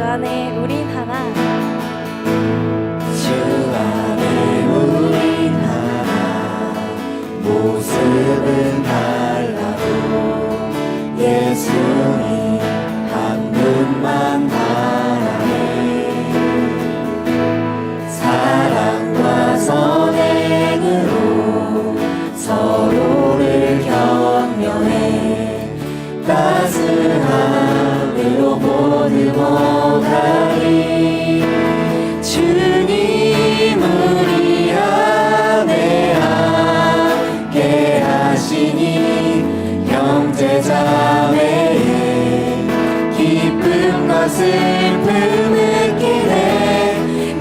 안에 우린 하나. 주 안에 우린 하나. 모습은 달라도 예수님 한 분만 바라네. 사랑과 선행으로 서로를 격려해 따스함으로 모두 못하리. 주님 우리 안에 함께 하시니 형제자매의 기쁨과 슬픔 느끼네.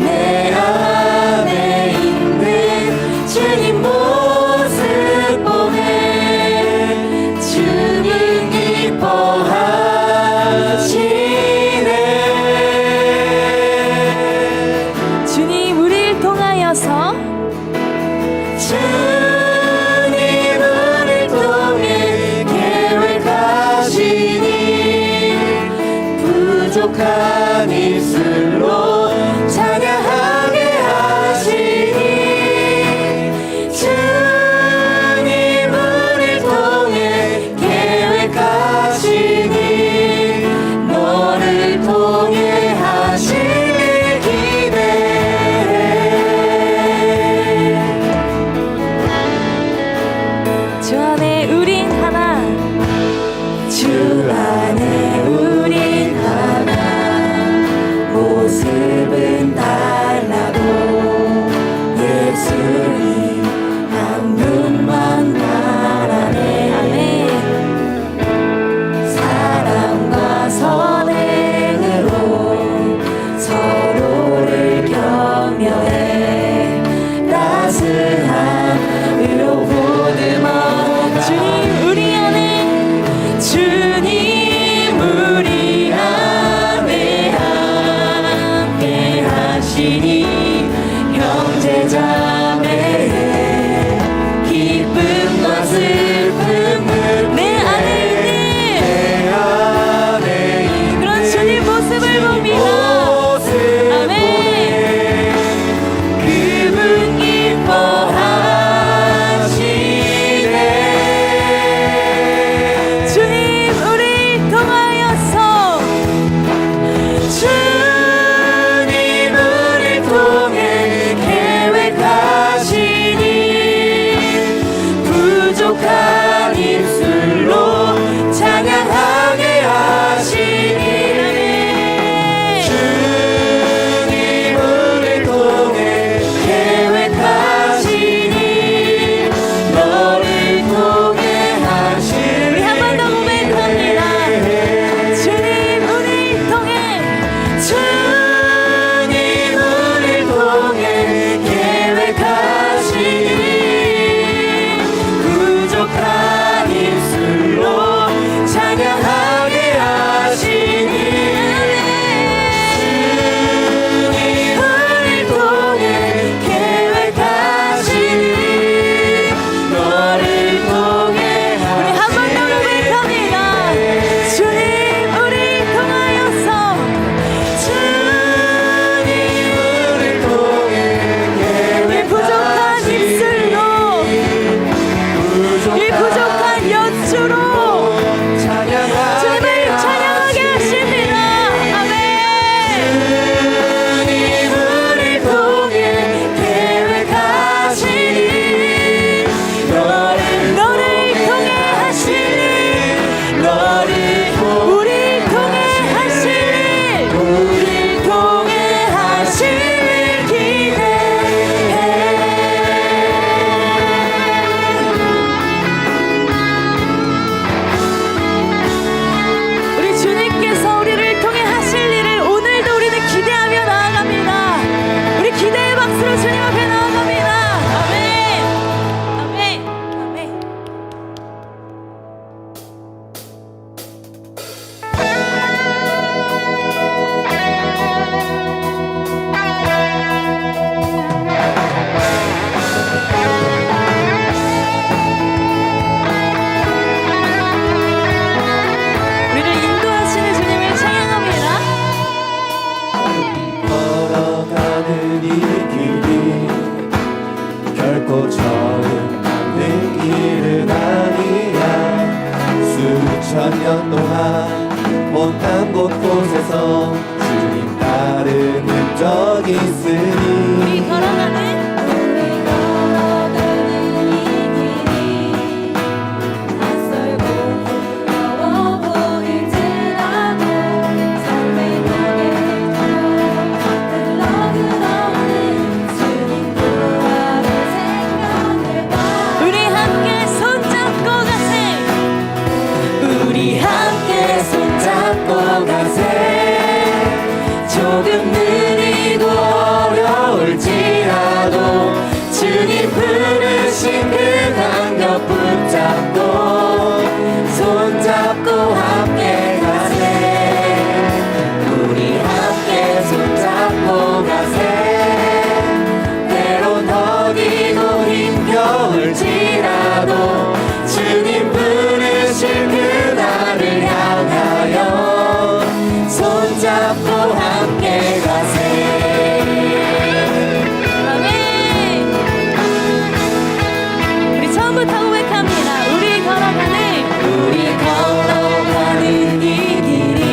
내 안에 있는 주님 모습 보네. 주님 기뻐하시네. 주님 우리를 통하여서 주님 우리를 통해 계획하시니 부족한 입술로 찬양하게 하시니. 주님 우리를 통해 계획하시니 너를 통해 하실 기대해. 주 안에 우린 하나. 주 안에 우린 하나. 모습은 있으니 우리 걸어가는 이 길이 낯설고 두려워 보일지라도 삶의 벽에 흘러들어오는 주님 구하는 생명을 봐 우리 함께 손잡고 가세 우리 함께 손잡고 가세 조금 느리고 어려울지라도 주님 부르신 그 간격 붙잡고 손잡고 함께 가세 우리 함께 손잡고 가세 때론 더디고 힘겨울지라도 주님 부르신 그날을 향하여 손잡고 함께 가세 아멘. 우리 처음부터 고백합니다. 우리 걸어가는 이 길이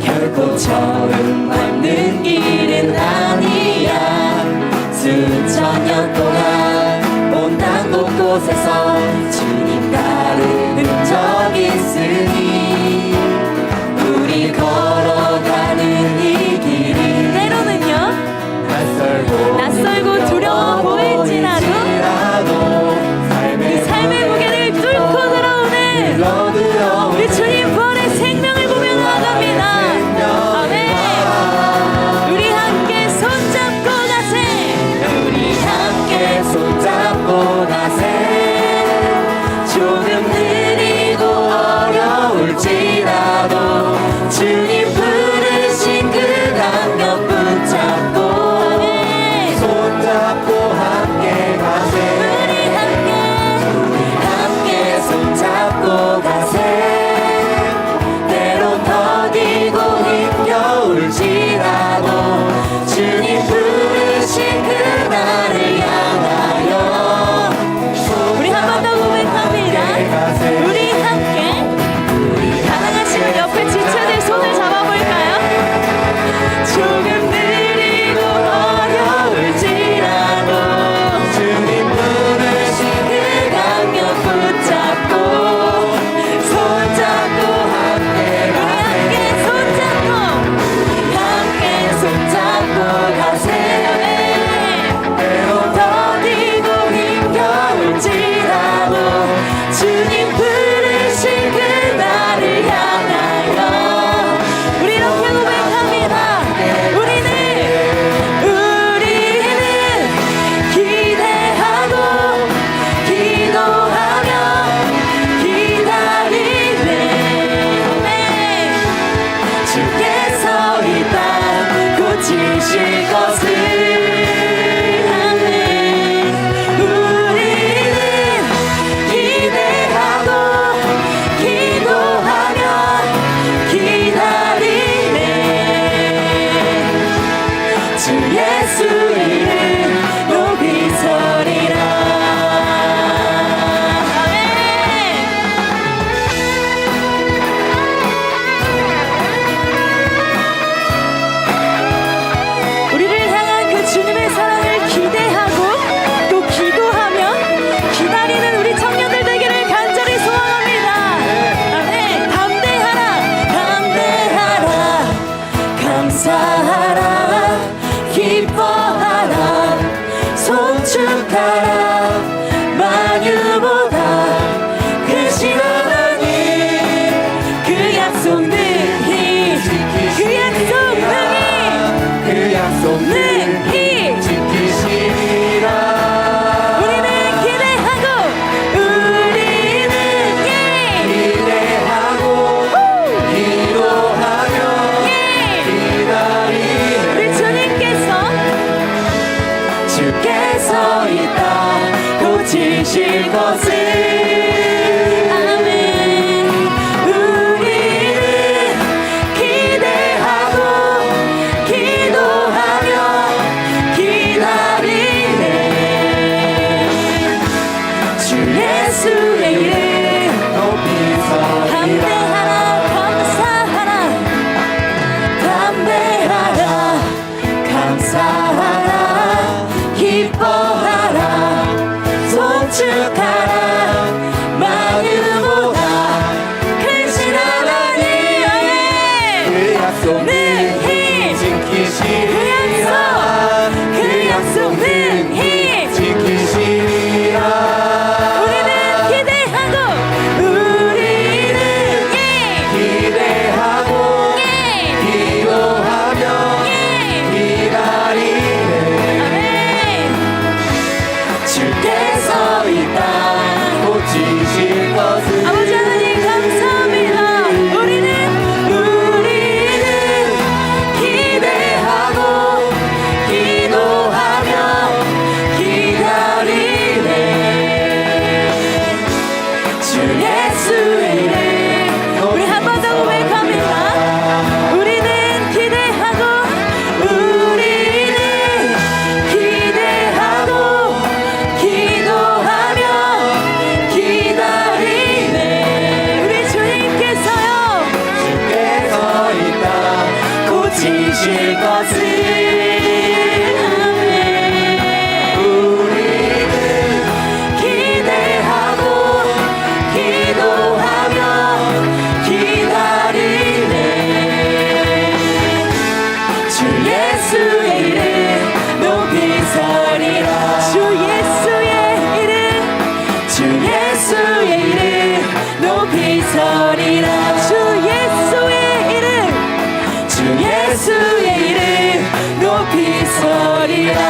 결코 처음 밟는 길은 아니야 수천 년 동안 온 땅 곳곳에서 주님 따른 흔적 있으니 우리 걸어가는 이 길이 때로는요 낯설고 두려워 보일지라도 그 삶의 무게를 뚫고 들어오는 우리 주님 부활의 생명을 보며 나아갑니다. 아멘. 우리 함께 손잡고 가세 우리 함께 손잡고 가세 조금 느리고 어려울지라도 주님 부르신 그 간격 붙잡고 손잡고 함께 가세 우리 함께 손잡고 가세 때론 더디고 힘겨울지라도 주님 부르신 그날을 향하여 우리 한 번 더 고백합니다. 우리 함께 가능하시면 옆에 지체들 손을 잡아볼까요? 조금 느리고 어려울지라도 주님 부르신 그 간격 붙잡고 손잡고 함께 우리 함께 손잡고 가세 때론 더디고 힘겨울지라도 주님 부르신 그날을 향하여 우리 이렇게 고백합니다. 우리는 기대하고 기도하며 기다리네. 아멘. 주께서 이 땅 고치실 것을 아멘. 우리는 기대하고 기도하며 기다리네. 주 예수 이름 높이 서리라 아멘. 우리를 향한 그 주님의 사랑을 기대하고 또 기도하며 기다리는 우리 청년들 되기를 간절히 소원합니다. 아멘. 담대하라, 담대하라, 감사하라 기뻐하라 송축하라 만유보다 크신 하나님 그 약속 능히 그 약속 능히 그 약속 능히 지키시리라 우리는 기대하고 기대하고 기도하며 기다리네 우리 주님께서 주께서 이 땅 고치실 것을 아멘. 우리는 기대하고 기도하며 기다리네 주 예수의 이름 높이 서리라 담대하라, 감사하라, 담대하라 지키시리라 그 약속 능히 지키시리라 우리는 기대하고 우리는 예, 기대하고 예, 기도하며 예. 기다리네 아멘. 주께서 이 땅 고치실 것을 아버지 하나님 감사합니다. 우리는 기대하고 기도하며 기다리네 주 예수의 이름 우리 한 번 더 고백합니다. 우리는 기대하고 우리는 기대하고 기도하며 기다리네 우리 주님께서요 주께서 이 땅 고치실 것을 우리는 기대하고 기도하며 기다리네 주 예수의 이름 높이 서리라 주 예수의 이름 주 예수의 이름 높이 서리라 주 예수의 이름 주 예수의 이름 높이 서리라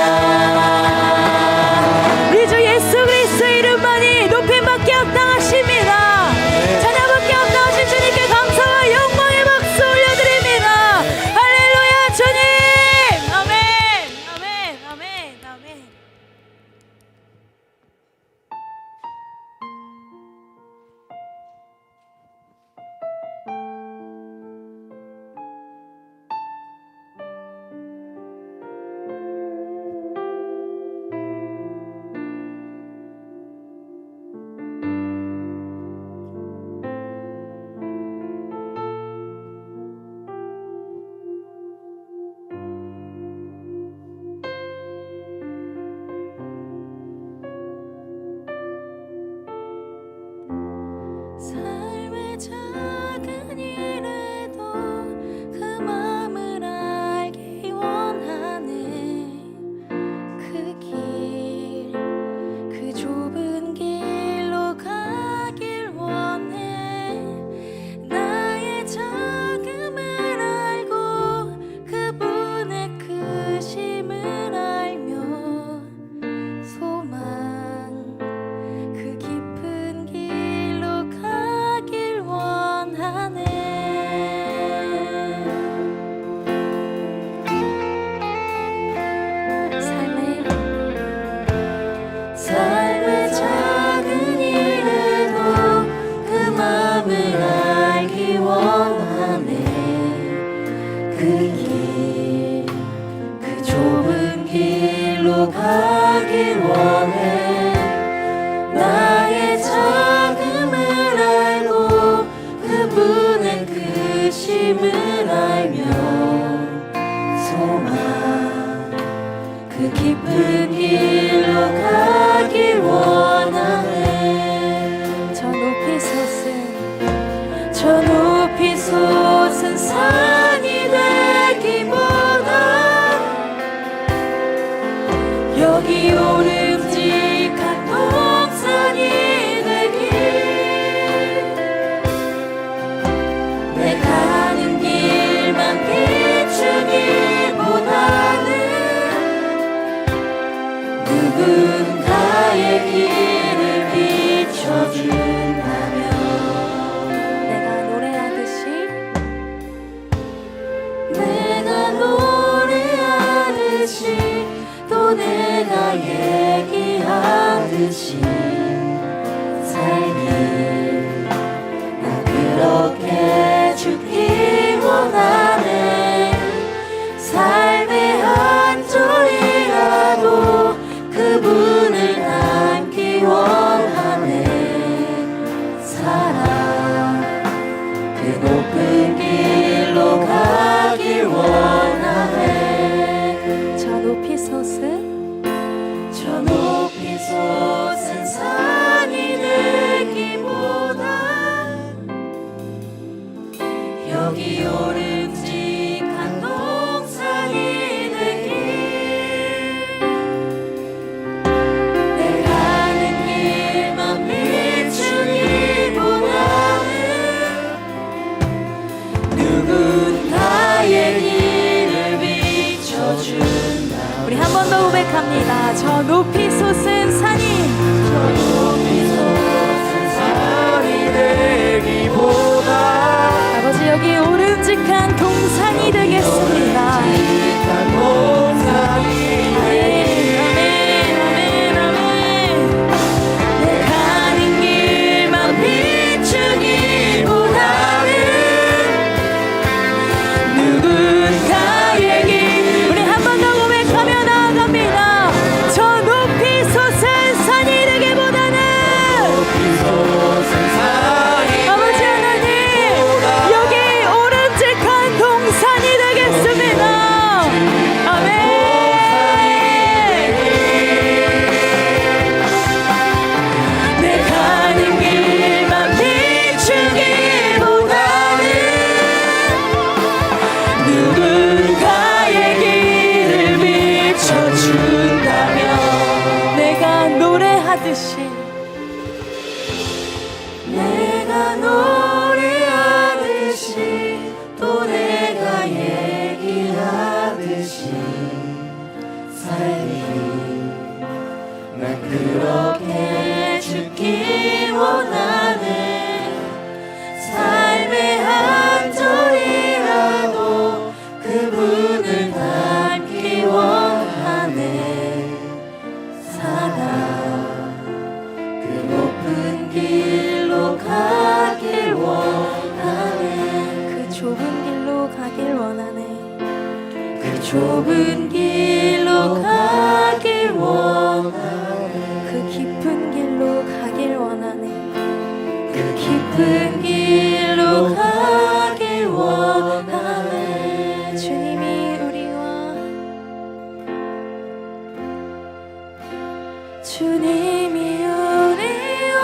우리 주 예수 그리스도의 이름만이 높임밖에 합당하십니다. 찬양밖에 합당하신 주님께 감사와 영광의 박수 올려드립니다. 할렐루야 주님. 아멘 아멘 아멘 아멘. 삶의 작은 일에도 그 마음을 알기 원하네. 그 길, 그 좁은 길로 가길 원해. 나의 작음을 알고 그분의 크심을 알며 소망 그 깊은 길로 가길 원하네. 삶의 작은 일에도 그 마음을 알기 원하네. 그 길, 그 좁은 길로 가길 원해. 나의 작음을 알고 그분의 크심을 알며 소망 그 깊은 길로 가길 원하네. 저 높이 솟은 산이 되기보다 여기 오름직한 동산이 되길 내 가는 길만 비추기보다는 누군가의 길을 비춰준다면 내가 노래하듯이 또 내가 얘기하듯이 살기 나 그렇게 죽기 원하네. 삶의 한 절이라도 그분을 닮기 원하네. 사랑 그 높은 길로 가길 원하네. 저 높이 솟은 고백합니다. 저 높이 솟은 산이 되기보다 아버지 여기 오른직한 동산이 되겠습니다. 내 가는 길만 비추기보다는 누군가의 길 우리 한 번 더 고백하며 나아갑니다. 저 높이 솟은 산이 되기보다는 아버지 하나님 여기 오른직한 동산이 되겠습니다. 아멘. 내 가는 길만 비추기보다는 누군가의 길을 비춰준다면 내가 노래하듯이 내가 노래하듯이 또 내가 얘기하듯이 삶이 난 그렇게 죽기 원하네. 삶의 한 절이라도 그분을 닮기 원하네. 살아 그 높은 길로 가길 원하네. 그 좁은 길로 가길 원하네. 그 좁은 길로 가길 원하네. 그 깊은 길로 가길 원하네. 그 깊은 길로 가길 원하네. 주님이 우리와 주님이 우리와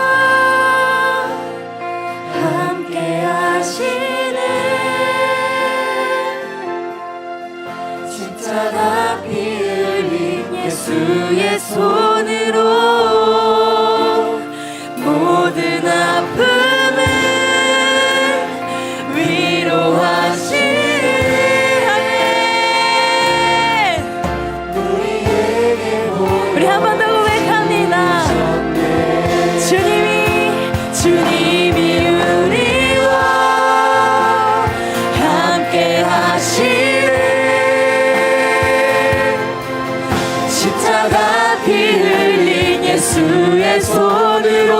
함께 하시네. 십자가 피 흘린 예수의 손으로 모든 아픔을 위로하시네. 우리에게 우리 한 번 더 고백합니다. 주님이 우리와 함께 하시네. 십자가 피 흘린 예수의 손으로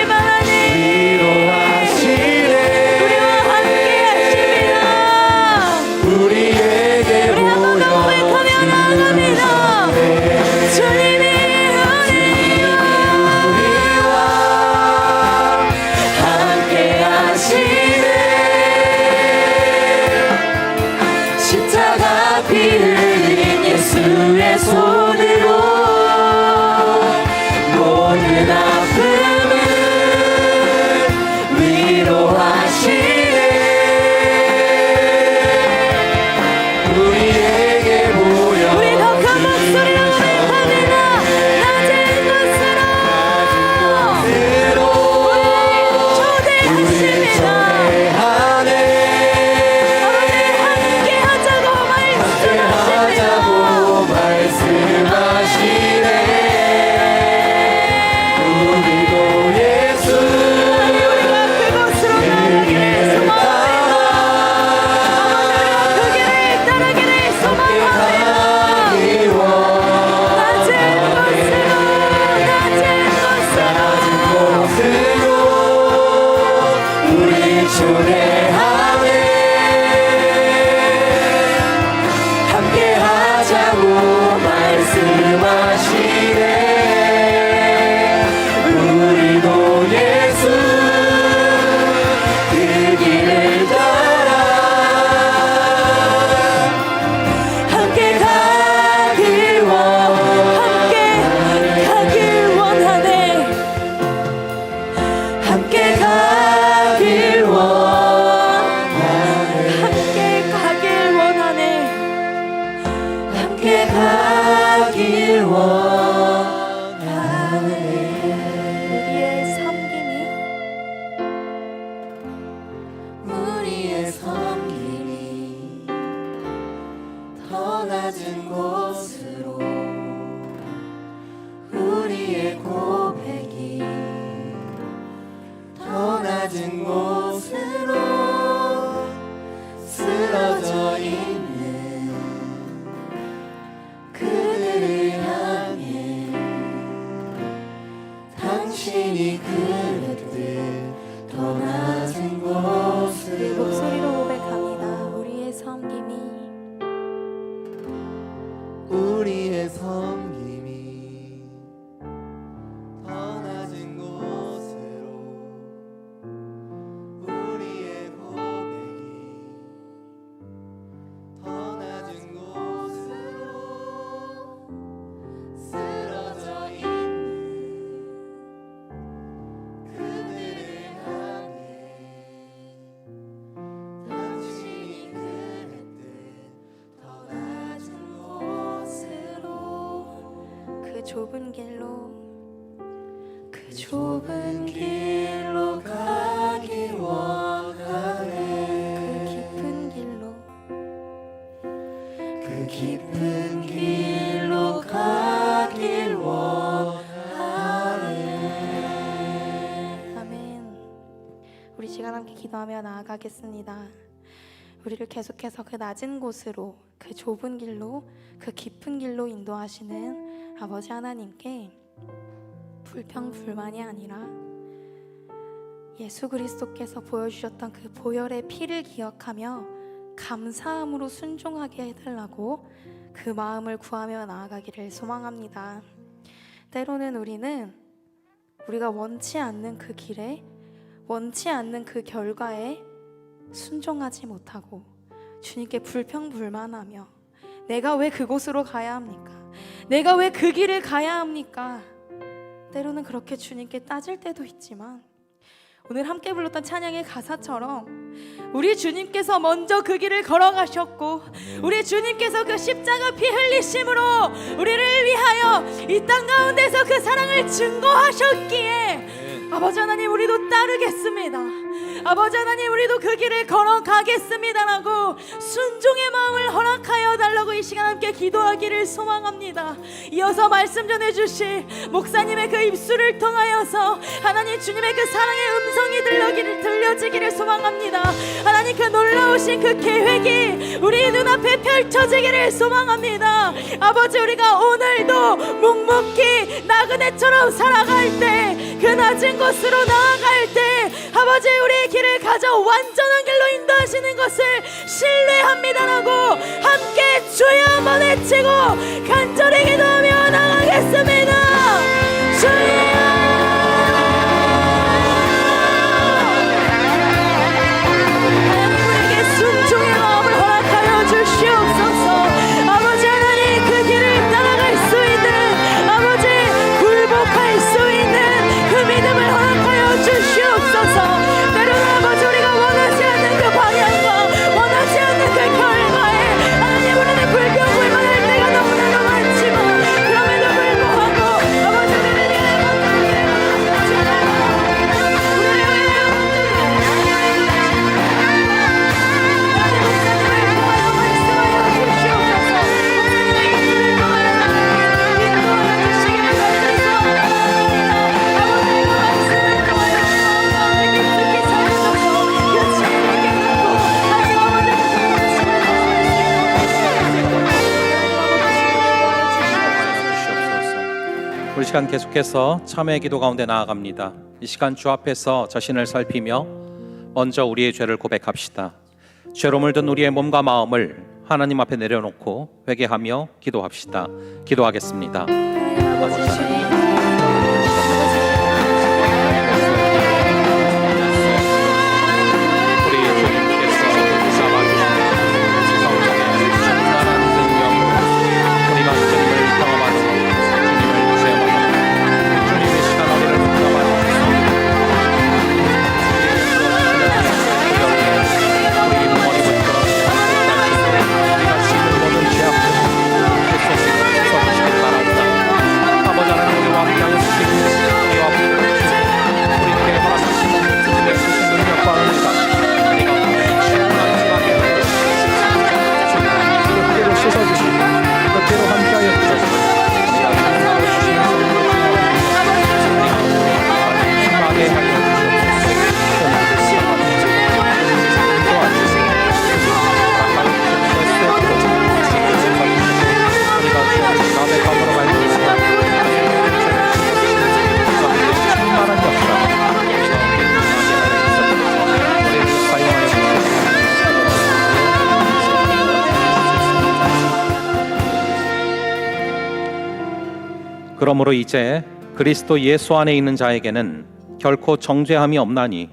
하나님 위로하시네. 우리와 함께 하십니다. 우리에게 우리 한 번 더 고백하며 나아갑니다. 주님이 우리와 함께 하시네. 십자가 피 흘린 예수의 손으로 모든 아픔을 위로하시네. 우리에게 보여 우리 더 큰 목소리로 고백합니다. 낮은 곳으로 초대하십니다. 하네 함께 하자고 하자고 말씀하십니다. 말씀하시네. 우리도 예수 우리가 그곳으로 나가기를 소망합니다. 그 길을 따르기를 소망합니다. 낮은 곳으로 우리 초대하네. 함께 하자고 말씀하시네. 우리도 예수 그 길을 따라 함께 가길 원하네. 함께 가길 원하네. 낮은 곳으로 우리의 고백이 더 낮은 곳으로 쓰러져 있는 그들을 향해 당신이 그릇들 더 낮은 우리 곳으로 목소리로 고백합니다. 우리의 섬김이 우리의 섬김이 더 낮은 곳으로 우리의 고백이 더 낮은 곳으로 쓰러져 있는 그들을 향해 당신이 그랬듯 더 낮은 곳으로 그 좁은 길로 그 좁은 길로 가길 그 원하네 깊은 길로 그 깊은 길로 가길 원하네 아멘. 우리 시간 함께 기도하며 나아가겠습니다. 우리를 계속해서 그 낮은 곳으로 그 좁은 길로 그 깊은 길로 인도하시는 아버지 하나님께 불평불만이 아니라 예수 그리스도께서 보여주셨던 그 보혈의 피를 기억하며 감사함으로 순종하게 해달라고 그 마음을 구하며 나아가기를 소망합니다. 때로는 우리는 우리가 원치 않는 그 길에 원치 않는 그 결과에 순종하지 못하고 주님께 불평불만하며 내가 왜 그곳으로 가야 합니까? 내가 왜 그 길을 가야 합니까? 때로는 그렇게 주님께 따질 때도 있지만 오늘 함께 불렀던 찬양의 가사처럼 우리 주님께서 먼저 그 길을 걸어가셨고 우리 주님께서 그 십자가 피 흘리심으로 우리를 위하여 이 땅 가운데서 그 사랑을 증거하셨기에 아버지 하나님 우리도 따르겠습니다. 아버지 하나님 우리도 그 길을 걸어가겠습니다라고 순종의 마음을 허락하여 달라고 이 시간 함께 기도하기를 소망합니다. 이어서 말씀 전해주실 목사님의 그 입술을 통하여서 하나님 주님의 그 사랑의 음성이 들려지기를 소망합니다. 하나님 그 놀라우신 그 계획이 우리 눈앞에 펼쳐지기를 소망합니다. 아버지 우리가 오늘도 묵묵히 나그네처럼 살아갈 때 그 낮은 곳으로 나아갈 때 아버지 우리의 길을 가져 완전한 길로 인도하시는 것을 신뢰합니다라고 함께 주여 한번 외치고 간절히 기도하며 나가겠습니다. 주여 하나님 우리에게 순종의 마음을 허락하여 주시옵소서. 아버지 하나님 그 길을 따라갈 수 있는 아버지 굴복할 수 있는 그 믿음을 허락하여 주시옵소서. 때로는 아버지 우리가 원하지 않는 그 방향과 원하지 않는 그 결과에 하나님 우리는 불평불만할 때가 너무나도 많지만 그럼에도 불구하고 아버지 우리를 위하여 우리 시간 계속해서 참회의 기도 가운데 나아갑니다. 이 시간 주 앞에서 자신을 살피며 먼저 우리의 죄를 고백합시다. 죄로 물든 우리의 몸과 마음을 하나님 앞에 내려놓고 회개하며 기도합시다. 기도하겠습니다. 아버지 하나님, 우리 주님께서 잡아주신 성령의 충만한 능력으로 우리가 주님을 경험하는 주님을 체험하는 주님의 시간 우리를 붙잡아 우리 머리부터 발끝까지 우리가 지은 모든 죄악들 그리스도께서 씻어주시길 바랍니다. 그러므로 이제 그리스도 예수 안에 있는 자에게는 결코 정죄함이 없나니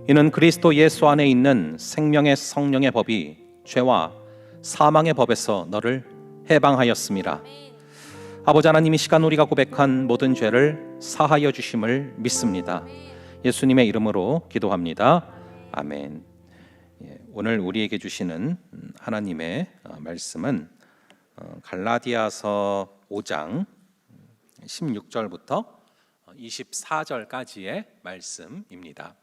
이는 그리스도 예수 안에 있는 생명의 성령의 법이 죄와 사망의 법에서 너를 해방하였음이라. 아버지 하나님, 이 시간 우리가 고백한 모든 죄를 사하여 주심을 믿습니다. 예수님의 이름으로 기도합니다. 아멘. 오늘 우리에게 주시는 하나님의 말씀은 갈라디아서 5장 16절부터 24절까지의 말씀입니다.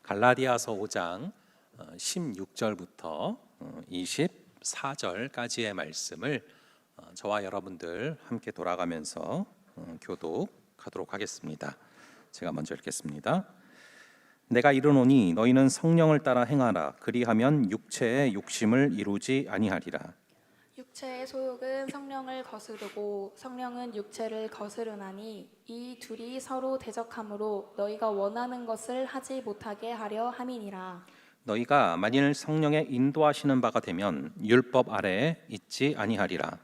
갈라디아서 5장 16절부터 24절까지의 말씀을 저와 여러분들 함께 돌아가면서 교독하도록 하겠습니다. 제가 먼저 읽겠습니다. 내가 이르노니 너희는 성령을 따라 행하라. 그리하면 육체의 욕심을 이루지 아니하리라. 육체의 소욕은 성령을 거스르고 성령은 육체를 거스르나니 이 둘이 서로 대적하므로 너희가 원하는 것을 하지 못하게 하려 함이니라. 너희가 만일 성령의 인도하시는 바가 되면 율법 아래에 있지 아니하리라.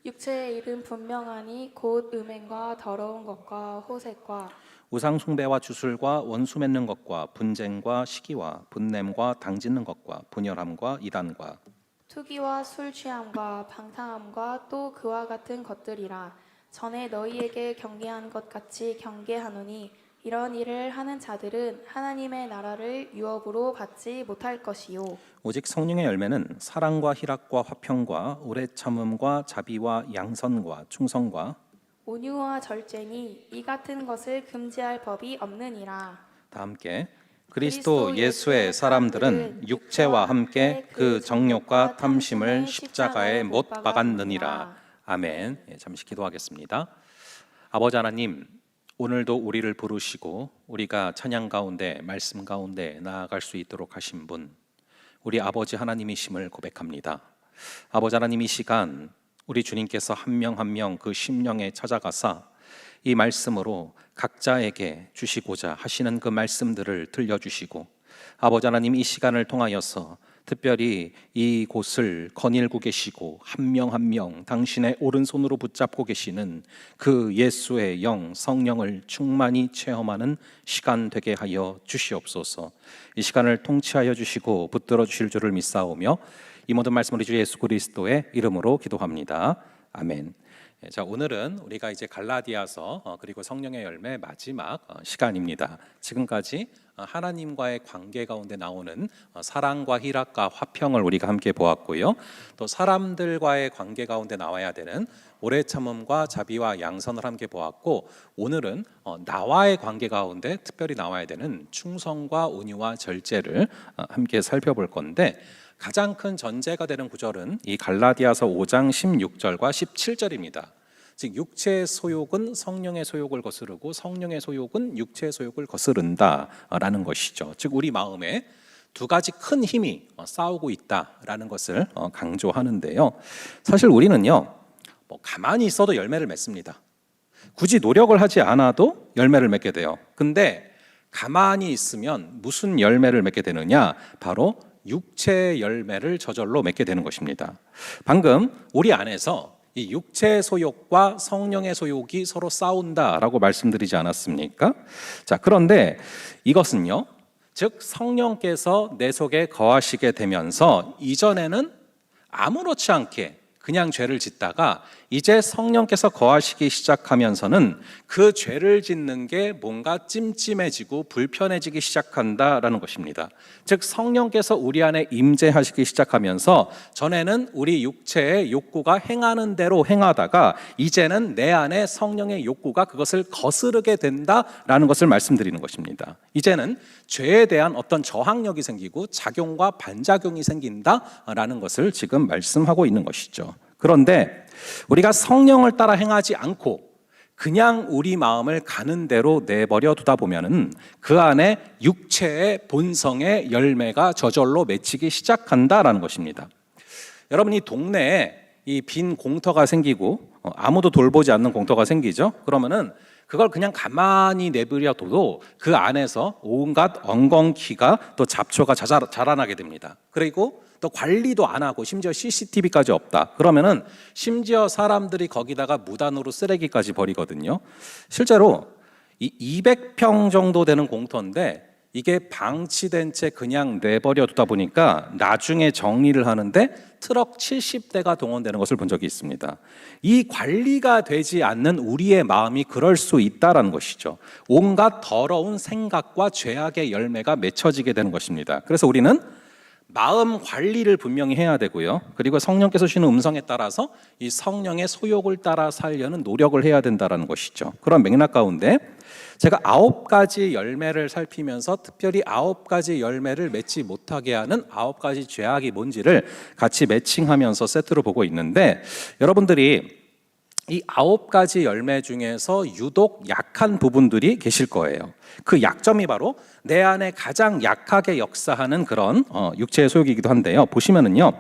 육체의 일은 분명하니 곧 음행과 더러운 것과 호색과 우상 숭배와 주술과 원수 맺는 것과 분쟁과 시기와 분냄과 당짓는 것과 분열함과 이단과 투기와 술 취함과 방탕함과 또 그와 같은 것들이라. 전에 너희에게 경계한 것 같이 경계하노니 이런 일을 하는 자들은 하나님의 나라를 유업으로 받지 못할 것이요. 오직 성령의 열매는 사랑과 희락과 화평과 오래 참음과 자비와 양선과 충성과 온유와 절제니 이 같은 것을 금지할 법이 없느니라. 다 함께 그리스도 예수의 사람들은 육체와 함께 그 정욕과 탐심을 십자가에 못 박았느니라. 아멘. 잠시 기도하겠습니다. 아버지 하나님, 오늘도 우리를 부르시고 우리가 찬양 가운데 말씀 가운데 나아갈 수 있도록 하신 분, 우리 아버지 하나님이심을 고백합니다. 아버지 하나님, 이 시간 우리 주님께서 한 명 한 명 그 심령에 찾아가사 이 말씀으로 각자에게 주시고자 하시는 그 말씀들을 들려주시고, 아버지 하나님, 이 시간을 통하여서 특별히 이곳을 거닐고 계시고 한 명 한 명 당신의 오른손으로 붙잡고 계시는 그 예수의 영 성령을 충만히 체험하는 시간 되게 하여 주시옵소서. 이 시간을 통치하여 주시고 붙들어 주실 줄을 믿사오며 이 모든 말씀을 우리 주 예수 그리스도의 이름으로 기도합니다. 아멘. 자, 오늘은 우리가 이제 갈라디아서 그리고 성령의 열매 마지막 시간입니다. 지금까지 하나님과의 관계 가운데 나오는 사랑과 희락과 화평을 우리가 함께 보았고요. 또 사람들과의 관계 가운데 나와야 되는 오래 참음과 자비와 양선을 함께 보았고, 오늘은 나와의 관계 가운데 특별히 나와야 되는 충성과 온유와 절제를 함께 살펴볼 건데, 가장 큰 전제가 되는 구절은 이 갈라디아서 5장 16절과 17절입니다. 즉 육체의 소욕은 성령의 소욕을 거스르고 성령의 소욕은 육체의 소욕을 거스른다라는 것이죠. 즉 우리 마음에 두 가지 큰 힘이 싸우고 있다라는 것을 강조하는데요. 사실 우리는요, 가만히 있어도 열매를 맺습니다. 굳이 노력을 하지 않아도 열매를 맺게 돼요. 근데 가만히 있으면 무슨 열매를 맺게 되느냐? 바로 육체의 열매를 저절로 맺게 되는 것입니다. 방금 우리 안에서 이 육체의 소욕과 성령의 소욕이 서로 싸운다라고 말씀드리지 않았습니까? 자, 그런데 이것은요, 즉 성령께서 내 속에 거하시게 되면서 이전에는 아무렇지 않게 그냥 죄를 짓다가 이제 성령께서 거하시기 시작하면서는 그 죄를 짓는 게 뭔가 찜찜해지고 불편해지기 시작한다라는 것입니다. 즉 성령께서 우리 안에 임재하시기 시작하면서 전에는 우리 육체의 욕구가 행하는 대로 행하다가 이제는 내 안에 성령의 욕구가 그것을 거스르게 된다라는 것을 말씀드리는 것입니다. 이제는 죄에 대한 어떤 저항력이 생기고 작용과 반작용이 생긴다라는 것을 지금 말씀하고 있는 것이죠. 그런데 우리가 성령을 따라 행하지 않고 그냥 우리 마음을 가는 대로 내버려 두다 보면은 그 안에 육체의 본성의 열매가 저절로 맺히기 시작한다라는 것입니다. 여러분, 이 동네에 이 빈 공터가 생기고 아무도 돌보지 않는 공터가 생기죠. 그러면은 그걸 그냥 가만히 내버려 둬도 그 안에서 온갖 엉겅퀴가 또 잡초가 자라나게 됩니다. 그리고 또 관리도 안 하고 심지어 CCTV까지 없다. 그러면은 심지어 사람들이 거기다가 무단으로 쓰레기까지 버리거든요. 실제로 이 200평 정도 되는 공터인데 이게 방치된 채 그냥 내버려 두다 보니까 나중에 정리를 하는데 트럭 70대가 동원되는 것을 본 적이 있습니다. 이 관리가 되지 않는 우리의 마음이 그럴 수 있다라는 것이죠. 온갖 더러운 생각과 죄악의 열매가 맺혀지게 되는 것입니다. 그래서 우리는 마음 관리를 분명히 해야 되고요. 그리고 성령께서 주시는 음성에 따라서 이 성령의 소욕을 따라 살려는 노력을 해야 된다는 것이죠. 그런 맥락 가운데 제가 9가지 열매를 살피면서 특별히 9가지 열매를 맺지 못하게 하는 9가지 죄악이 뭔지를 같이 매칭하면서 세트로 보고 있는데, 여러분들이 이 9가지 열매 중에서 유독 약한 부분들이 계실 거예요. 그 약점이 바로 내 안에 가장 약하게 역사하는 그런 육체의 소욕이기도 한데요. 보시면은요,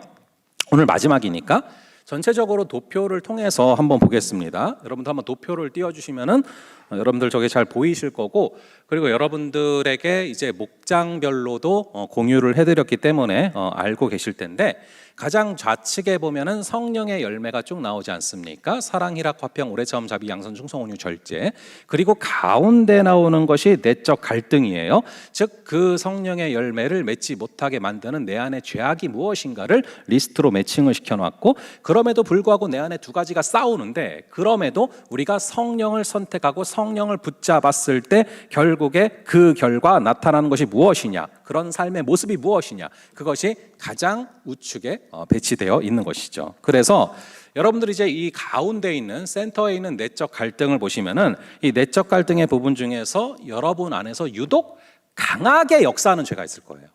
오늘 마지막이니까 전체적으로 도표를 통해서 한번 보겠습니다. 여러분들 한번 도표를 띄워주시면은 여러분들 저게 잘 보이실 거고, 그리고 여러분들에게 이제 목장별로도 공유를 해드렸기 때문에 알고 계실 텐데, 가장 좌측에 보면은 성령의 열매가 쭉 나오지 않습니까? 사랑, 희락, 화평, 오래 참음, 자비, 양선, 충성, 온유, 절제. 그리고 가운데 나오는 것이 내적 갈등이에요. 즉 그 성령의 열매를 맺지 못하게 만드는 내 안의 죄악이 무엇인가를 리스트로 매칭을 시켜놨고, 그럼에도 불구하고 내 안에 두 가지가 싸우는데, 그럼에도 우리가 성령을 선택하고 성령을 붙잡았을 때 결국에 그 결과 나타나는 것이 무엇이냐, 그런 삶의 모습이 무엇이냐, 그것이 가장 우측에 배치되어 있는 것이죠. 그래서 여러분들이 이제 이 가운데 있는 센터에 있는 내적 갈등을 보시면은 이 내적 갈등의 부분 중에서 여러분 안에서 유독 강하게 역사하는 죄가 있을 거예요.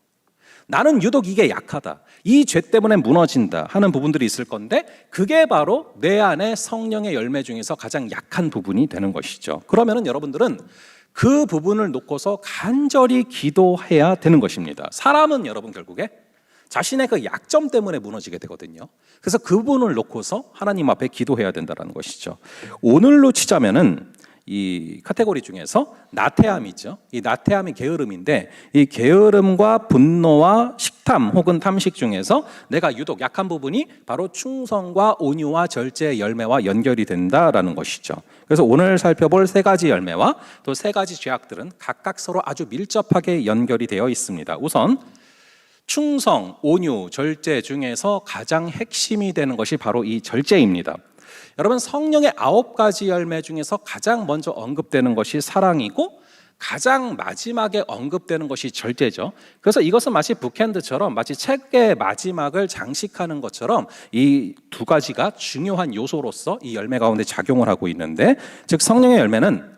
나는 유독 이게 약하다, 이 죄 때문에 무너진다 하는 부분들이 있을 건데, 그게 바로 내 안에 성령의 열매 중에서 가장 약한 부분이 되는 것이죠. 그러면은 여러분들은 그 부분을 놓고서 간절히 기도해야 되는 것입니다. 사람은 여러분 결국에 자신의 그 약점 때문에 무너지게 되거든요. 그래서 그 부분을 놓고서 하나님 앞에 기도해야 된다는 것이죠. 오늘로 치자면은 이 카테고리 중에서 나태함이죠. 이 나태함이 게으름인데, 이 게으름과 분노와 식탐 혹은 탐식 중에서 내가 유독 약한 부분이 바로 충성과 온유와 절제의 열매와 연결이 된다라는 것이죠. 그래서 오늘 살펴볼 3가지 열매와 또 3가지 죄악들은 각각 서로 아주 밀접하게 연결이 되어 있습니다. 우선 충성, 온유, 절제 중에서 가장 핵심이 되는 것이 바로 이 절제입니다. 여러분, 성령의 9가지 열매 중에서 가장 먼저 언급되는 것이 사랑이고, 가장 마지막에 언급되는 것이 절제죠. 그래서 이것은 마치 북핸드처럼, 마치 책의 마지막을 장식하는 것처럼 이 2가지가 중요한 요소로서 이 열매 가운데 작용을 하고 있는데, 즉 성령의 열매는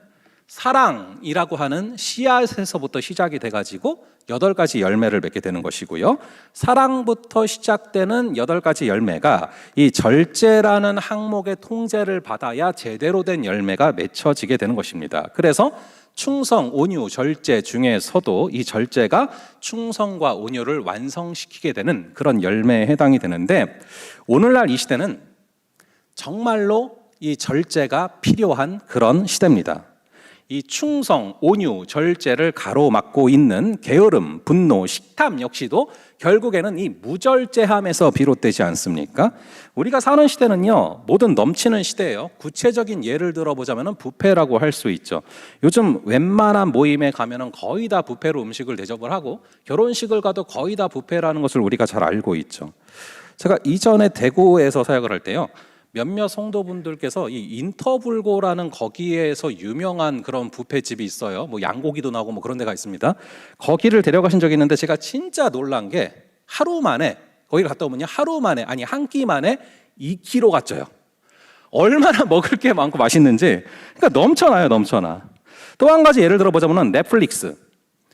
사랑이라고 하는 씨앗에서부터 시작이 돼가지고 8가지 열매를 맺게 되는 것이고요. 사랑부터 시작되는 8가지 열매가 이 절제라는 항목의 통제를 받아야 제대로 된 열매가 맺혀지게 되는 것입니다. 그래서 충성, 온유, 절제 중에서도 이 절제가 충성과 온유를 완성시키게 되는 그런 열매에 해당이 되는데, 오늘날 이 시대는 정말로 이 절제가 필요한 그런 시대입니다. 이 충성, 온유, 절제를 가로막고 있는 게으름, 분노, 식탐 역시도 결국에는 이 무절제함에서 비롯되지 않습니까? 우리가 사는 시대는요, 뭐든 넘치는 시대예요. 구체적인 예를 들어보자면 뷔페라고 할 수 있죠. 요즘 웬만한 모임에 가면은 거의 다 뷔페로 음식을 대접을 하고, 결혼식을 가도 거의 다 뷔페라는 것을 우리가 잘 알고 있죠. 제가 이전에 대구에서 사역을 할 때요, 몇몇 성도분들께서 이 인터불고라는 거기에서 유명한 그런 뷔페집이 있어요. 뭐 양고기도 나오고 뭐 그런 데가 있습니다. 거기를 데려가신 적이 있는데, 제가 진짜 놀란 게 하루 만에, 거기를 갔다 오면요, 하루 만에, 아니 한 끼 만에 2kg가 쪄요. 얼마나 먹을 게 많고 맛있는지. 그러니까 넘쳐나요, 넘쳐나. 또 한 가지 예를 들어보자면 넷플릭스.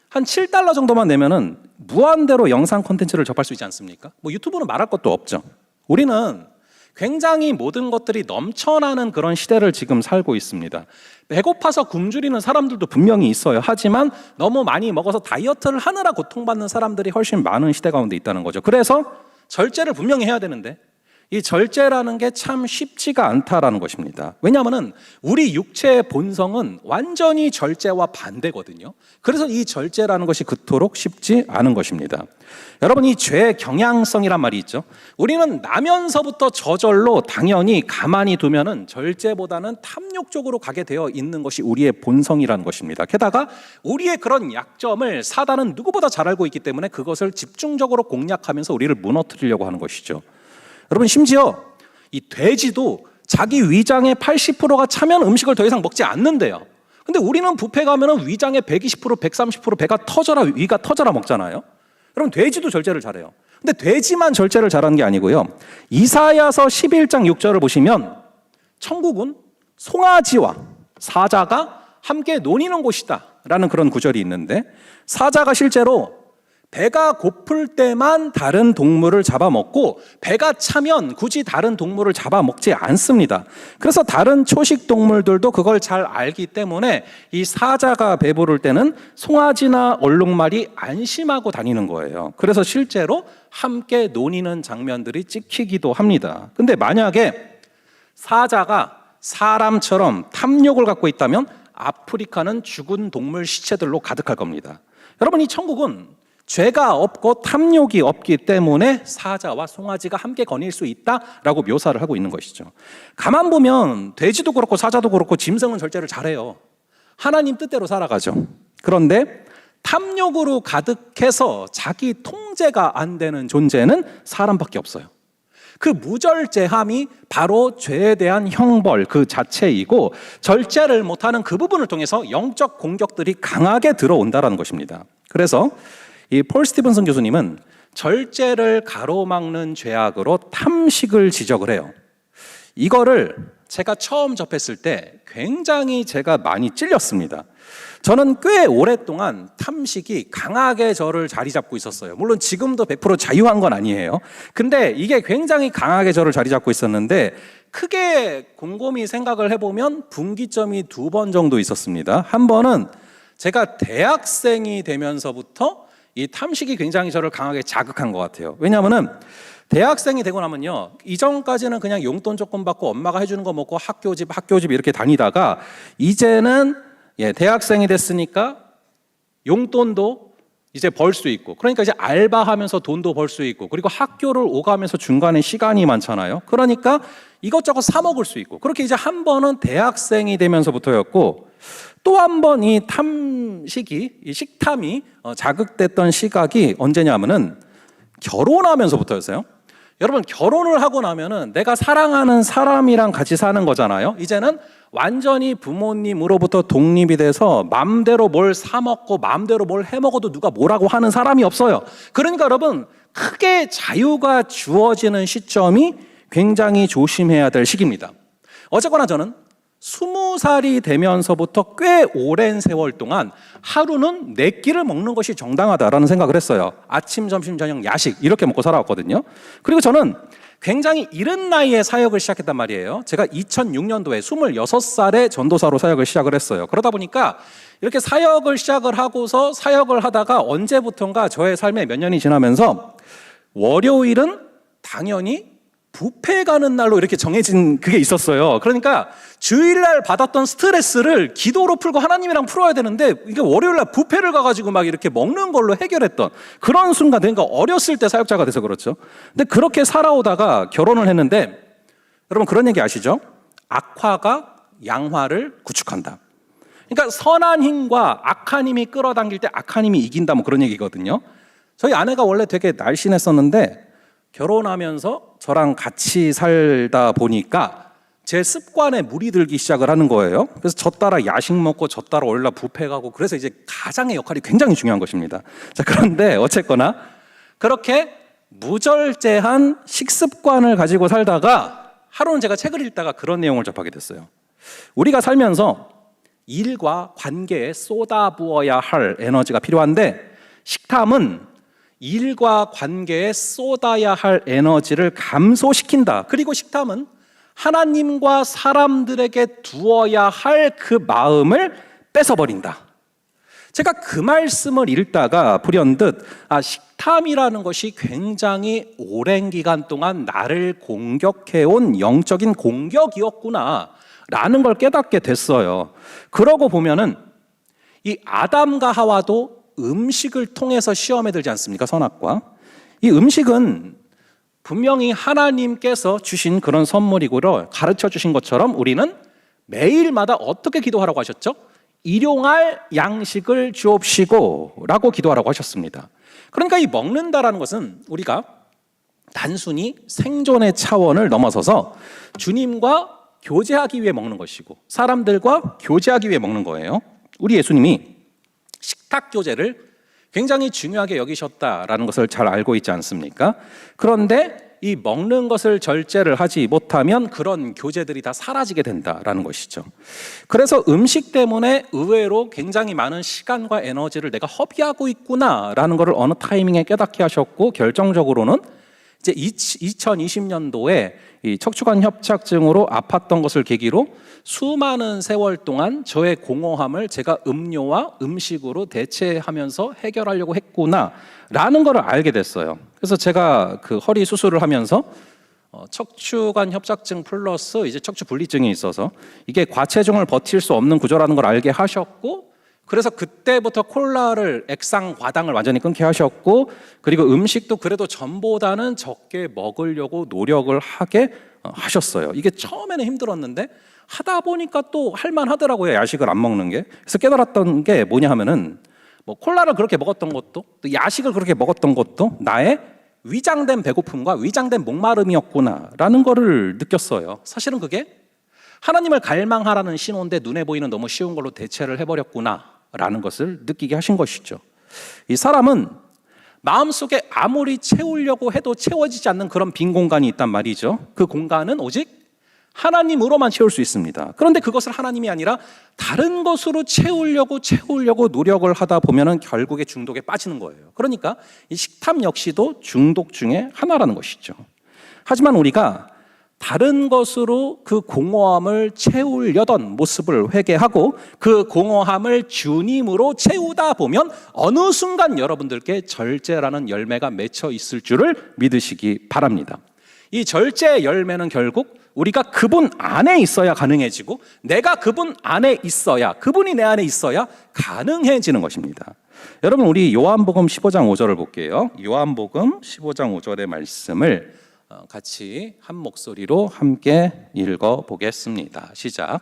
한 $7 정도만 내면은 무한대로 영상 콘텐츠를 접할 수 있지 않습니까? 뭐 유튜브는 말할 것도 없죠. 우리는 굉장히 모든 것들이 넘쳐나는 그런 시대를 지금 살고 있습니다. 배고파서 굶주리는 사람들도 분명히 있어요. 하지만 너무 많이 먹어서 다이어트를 하느라 고통받는 사람들이 훨씬 많은 시대 가운데 있다는 거죠. 그래서 절제를 분명히 해야 되는데, 이 절제라는 게 참 쉽지가 않다라는 것입니다. 왜냐하면 우리 육체의 본성은 완전히 절제와 반대거든요. 그래서 이 절제라는 것이 그토록 쉽지 않은 것입니다. 여러분, 이 죄의 경향성이란 말이 있죠. 우리는 나면서부터 저절로 당연히 가만히 두면은 절제보다는 탐욕 쪽으로 가게 되어 있는 것이 우리의 본성이라는 것입니다. 게다가 우리의 그런 약점을 사단은 누구보다 잘 알고 있기 때문에 그것을 집중적으로 공략하면서 우리를 무너뜨리려고 하는 것이죠. 여러분, 심지어 이 돼지도 자기 위장의 80%가 차면 음식을 더 이상 먹지 않는데요. 근데 우리는 뷔페 가면은 위장의 120%, 130% 배가 터져라, 위가 터져라 먹잖아요. 여러분, 돼지도 절제를 잘해요. 근데 돼지만 절제를 잘하는 게 아니고요. 이사야서 11장 6절을 보시면 천국은 송아지와 사자가 함께 노니는 곳이다 라는 그런 구절이 있는데, 사자가 실제로 배가 고플 때만 다른 동물을 잡아먹고 배가 차면 굳이 다른 동물을 잡아먹지 않습니다. 그래서 다른 초식 동물들도 그걸 잘 알기 때문에 이 사자가 배부를 때는 송아지나 얼룩말이 안심하고 다니는 거예요. 그래서 실제로 함께 노니는 장면들이 찍히기도 합니다. 근데 만약에 사자가 사람처럼 탐욕을 갖고 있다면 아프리카는 죽은 동물 시체들로 가득할 겁니다. 여러분, 이 천국은 죄가 없고 탐욕이 없기 때문에 사자와 송아지가 함께 거닐 수 있다라고 묘사를 하고 있는 것이죠. 가만 보면 돼지도 그렇고 사자도 그렇고 짐승은 절제를 잘해요. 하나님 뜻대로 살아가죠. 그런데 탐욕으로 가득해서 자기 통제가 안 되는 존재는 사람밖에 없어요. 그 무절제함이 바로 죄에 대한 형벌 그 자체이고, 절제를 못하는 그 부분을 통해서 영적 공격들이 강하게 들어온다는 것입니다. 그래서 이 폴 스티븐슨 교수님은 절제를 가로막는 죄악으로 탐식을 지적을 해요. 이거를 제가 처음 접했을 때 굉장히 제가 많이 찔렸습니다. 저는 꽤 오랫동안 탐식이 강하게 저를 자리 잡고 있었어요. 물론 지금도 100% 자유한 건 아니에요. 근데 이게 굉장히 강하게 저를 자리 잡고 있었는데, 크게 곰곰이 생각을 해보면 분기점이 2번 정도 있었습니다. 한 번은 제가 대학생이 되면서부터 이 탐식이 굉장히 저를 강하게 자극한 것 같아요. 왜냐하면은 대학생이 되고 나면요, 이전까지는 그냥 용돈 조금 받고 엄마가 해주는 거 먹고 학교집 이렇게 다니다가 이제는 대학생이 됐으니까 용돈도 이제 벌 수 있고, 그러니까 이제 알바하면서 돈도 벌 수 있고, 그리고 학교를 오가면서 중간에 시간이 많잖아요. 그러니까 이것저것 사 먹을 수 있고, 그렇게 이제 한 번은 대학생이 되면서부터였고, 또 한 번 이 탐식이, 이 식탐이 자극됐던 시각이 언제냐면은 결혼하면서부터였어요. 여러분, 결혼을 하고 나면은 내가 사랑하는 사람이랑 같이 사는 거잖아요. 이제는 완전히 부모님으로부터 독립이 돼서 마음대로 뭘 사 먹고 마음대로 뭘 해 먹어도 누가 뭐라고 하는 사람이 없어요. 그러니까 여러분, 크게 자유가 주어지는 시점이 굉장히 조심해야 될 시기입니다. 어쨌거나 저는 20살이 되면서부터 꽤 오랜 세월 동안 하루는 4끼를 먹는 것이 정당하다라는 생각을 했어요. 아침, 점심, 저녁, 야식 이렇게 먹고 살아왔거든요. 그리고 저는 굉장히 이른 나이에 사역을 시작했단 말이에요. 제가 2006년도에 26살에 전도사로 사역을 시작을 했어요. 그러다 보니까 이렇게 사역을 시작을 하고서 사역을 하다가 언제부턴가 저의 삶에 몇 년이 지나면서 월요일은 당연히 뷔페 가는 날로 이렇게 정해진 그게 있었어요. 그러니까 주일날 받았던 스트레스를 기도로 풀고 하나님이랑 풀어야 되는데, 이게 월요일날 뷔페를 가가지고 막 이렇게 먹는 걸로 해결했던 그런 순간, 그러니까 어렸을 때 사역자가 돼서 그렇죠. 근데 그렇게 살아오다가 결혼을 했는데, 여러분 그런 얘기 아시죠? 악화가 양화를 구축한다. 그러니까 선한 힘과 악한 힘이 끌어당길 때 악한 힘이 이긴다, 뭐 그런 얘기거든요. 저희 아내가 원래 되게 날씬했었는데 결혼하면서 저랑 같이 살다 보니까 제 습관에 물이 들기 시작을 하는 거예요. 그래서 저 따라 야식 먹고 저 따라 월요일 뷔페 가고, 그래서 이제 가장의 역할이 굉장히 중요한 것입니다. 자, 그런데 어쨌거나 그렇게 무절제한 식습관을 가지고 살다가 하루는 제가 책을 읽다가 그런 내용을 접하게 됐어요. 우리가 살면서 일과 관계에 쏟아부어야 할 에너지가 필요한데, 식탐은 일과 관계에 쏟아야 할 에너지를 감소시킨다. 그리고 식탐은 하나님과 사람들에게 두어야 할 그 마음을 뺏어버린다. 제가 그 말씀을 읽다가 불현듯 식탐이라는 것이 굉장히 오랜 기간 동안 나를 공격해온 영적인 공격이었구나 라는 걸 깨닫게 됐어요. 그러고 보면은 이 아담과 하와도 음식을 통해서 시험에 들지 않습니까? 선악과. 이 음식은 분명히 하나님께서 주신 그런 선물이고요. 가르쳐 주신 것처럼 우리는 매일마다 어떻게 기도하라고 하셨죠? 일용할 양식을 주옵시고 라고 기도하라고 하셨습니다. 그러니까 이 먹는다라는 것은 우리가 단순히 생존의 차원을 넘어서서 주님과 교제하기 위해 먹는 것이고 사람들과 교제하기 위해 먹는 거예요. 우리 예수님이 식탁 교제를 굉장히 중요하게 여기셨다라는 것을 잘 알고 있지 않습니까? 그런데 이 먹는 것을 절제를 하지 못하면 그런 교제들이 다 사라지게 된다라는 것이죠. 그래서 음식 때문에 의외로 굉장히 많은 시간과 에너지를 내가 허비하고 있구나라는 것을 어느 타이밍에 깨닫게 하셨고 결정적으로는 이제 2020년도에 이 척추관 협착증으로 아팠던 것을 계기로 수많은 세월 동안 저의 공허함을 제가 음료와 음식으로 대체하면서 해결하려고 했구나라는 걸 알게 됐어요. 그래서 제가 그 허리 수술을 하면서 척추관 협착증 플러스 이제 척추 분리증이 있어서 이게 과체중을 버틸 수 없는 구조라는 걸 알게 하셨고, 그래서 그때부터 콜라를 액상 과당을 완전히 끊게 하셨고, 그리고 음식도 그래도 전보다는 적게 먹으려고 노력을 하게 하셨어요. 이게 처음에는 힘들었는데 하다 보니까 또 할만하더라고요. 야식을 안 먹는 게. 그래서 깨달았던 게 뭐냐 하면은 뭐 콜라를 그렇게 먹었던 것도 또 야식을 그렇게 먹었던 것도 나의 위장된 배고픔과 위장된 목마름이었구나라는 거를 느꼈어요. 사실은 그게 하나님을 갈망하라는 신호인데 눈에 보이는 너무 쉬운 걸로 대체를 해버렸구나라는 것을 느끼게 하신 것이죠. 이 사람은 마음속에 아무리 채우려고 해도 채워지지 않는 그런 빈 공간이 있단 말이죠. 그 공간은 오직 하나님으로만 채울 수 있습니다. 그런데 그것을 하나님이 아니라 다른 것으로 채우려고 노력을 하다 보면은 결국에 중독에 빠지는 거예요. 그러니까 이 식탐 역시도 중독 중에 하나라는 것이죠. 하지만 우리가 다른 것으로 그 공허함을 채우려던 모습을 회개하고 그 공허함을 주님으로 채우다 보면 어느 순간 여러분들께 절제라는 열매가 맺혀 있을 줄을 믿으시기 바랍니다. 이 절제의 열매는 결국 우리가 그분 안에 있어야 가능해지고 내가 그분 안에 있어야, 그분이 내 안에 있어야 가능해지는 것입니다. 여러분, 우리 요한복음 15장 5절을 볼게요. 요한복음 15장 5절의 말씀을 같이 한 목소리로 함께 읽어보겠습니다. 시작.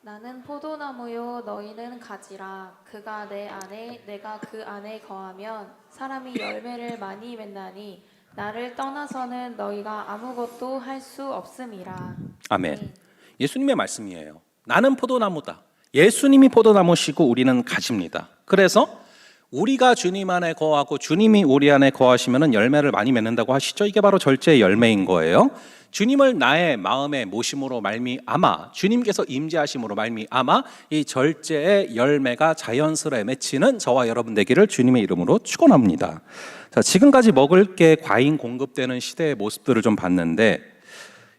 나는 포도나무요 너희는 가지라. 그가 내 안에 내가 그 안에 거하면 사람이 열매를 많이 맺나니 나를 떠나서는 너희가 아무것도 할 수 없음이라. 아멘. 예수님의 말씀이에요. 나는 포도나무다. 예수님이 포도나무시고 우리는 가지입니다. 그래서 우리가 주님 안에 거하고 주님이 우리 안에 거하시면 열매를 많이 맺는다고 하시죠. 이게 바로 절제의 열매인 거예요. 주님을 나의 마음에 모심으로 말미암아, 주님께서 임재하심으로 말미암아 이 절제의 열매가 자연스레 맺히는 저와 여러분 되기를 주님의 이름으로 축원합니다. 자, 지금까지 먹을 게 과잉 공급되는 시대의 모습들을 좀 봤는데,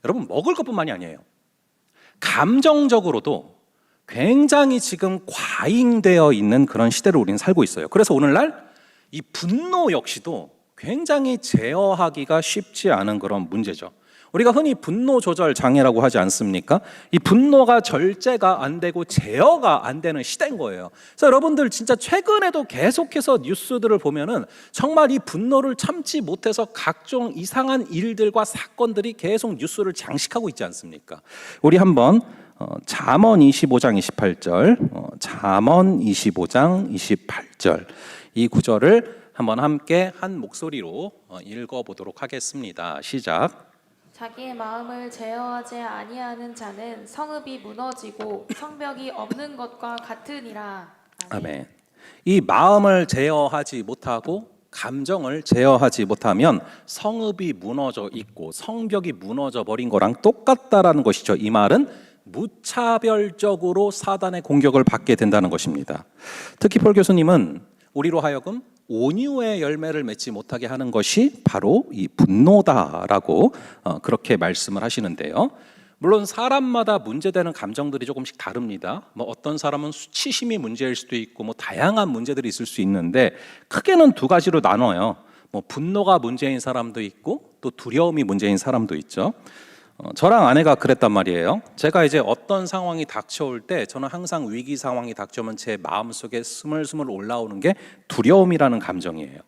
여러분, 먹을 것뿐만이 아니에요. 감정적으로도 굉장히 지금 과잉되어 있는 그런 시대를 우리는 살고 있어요. 그래서 오늘날 이 분노 역시도 굉장히 제어하기가 쉽지 않은 그런 문제죠. 우리가 흔히 분노 조절 장애라고 하지 않습니까? 이 분노가 절제가 안 되고 제어가 안 되는 시대인 거예요. 그래서 여러분들 진짜 최근에도 계속해서 뉴스들을 보면은 정말 이 분노를 참지 못해서 각종 이상한 일들과 사건들이 계속 뉴스를 장식하고 있지 않습니까? 우리 한번 잠언 25장 28절, 잠언 25장 28절 이 구절을 한번 함께 한 목소리로 읽어보도록 하겠습니다. 시작. 자기의 마음을 제어하지 아니하는 자는 성읍이 무너지고 성벽이 없는 것과 같으니라. 아멘. 이 마음을 제어하지 못하고 감정을 제어하지 못하면 성읍이 무너져 있고 성벽이 무너져 버린 거랑 똑같다라는 것이죠. 이 말은 무차별적으로 사단의 공격을 받게 된다는 것입니다. 특히 폴 교수님은 우리로 하여금 온유의 열매를 맺지 못하게 하는 것이 바로 이 분노다라고 그렇게 말씀을 하시는데요. 물론 사람마다 문제되는 감정들이 조금씩 다릅니다. 뭐 어떤 사람은 수치심이 문제일 수도 있고 뭐 다양한 문제들이 있을 수 있는데 크게는 두 가지로 나눠요. 뭐 분노가 문제인 사람도 있고 또 두려움이 문제인 사람도 있죠. 저랑 아내가 그랬단 말이에요. 제가 이제 어떤 상황이 닥쳐올 때 저는 항상 위기 상황이 닥쳐오면 제 마음속에 스물스물 올라오는 게 두려움이라는 감정이에요.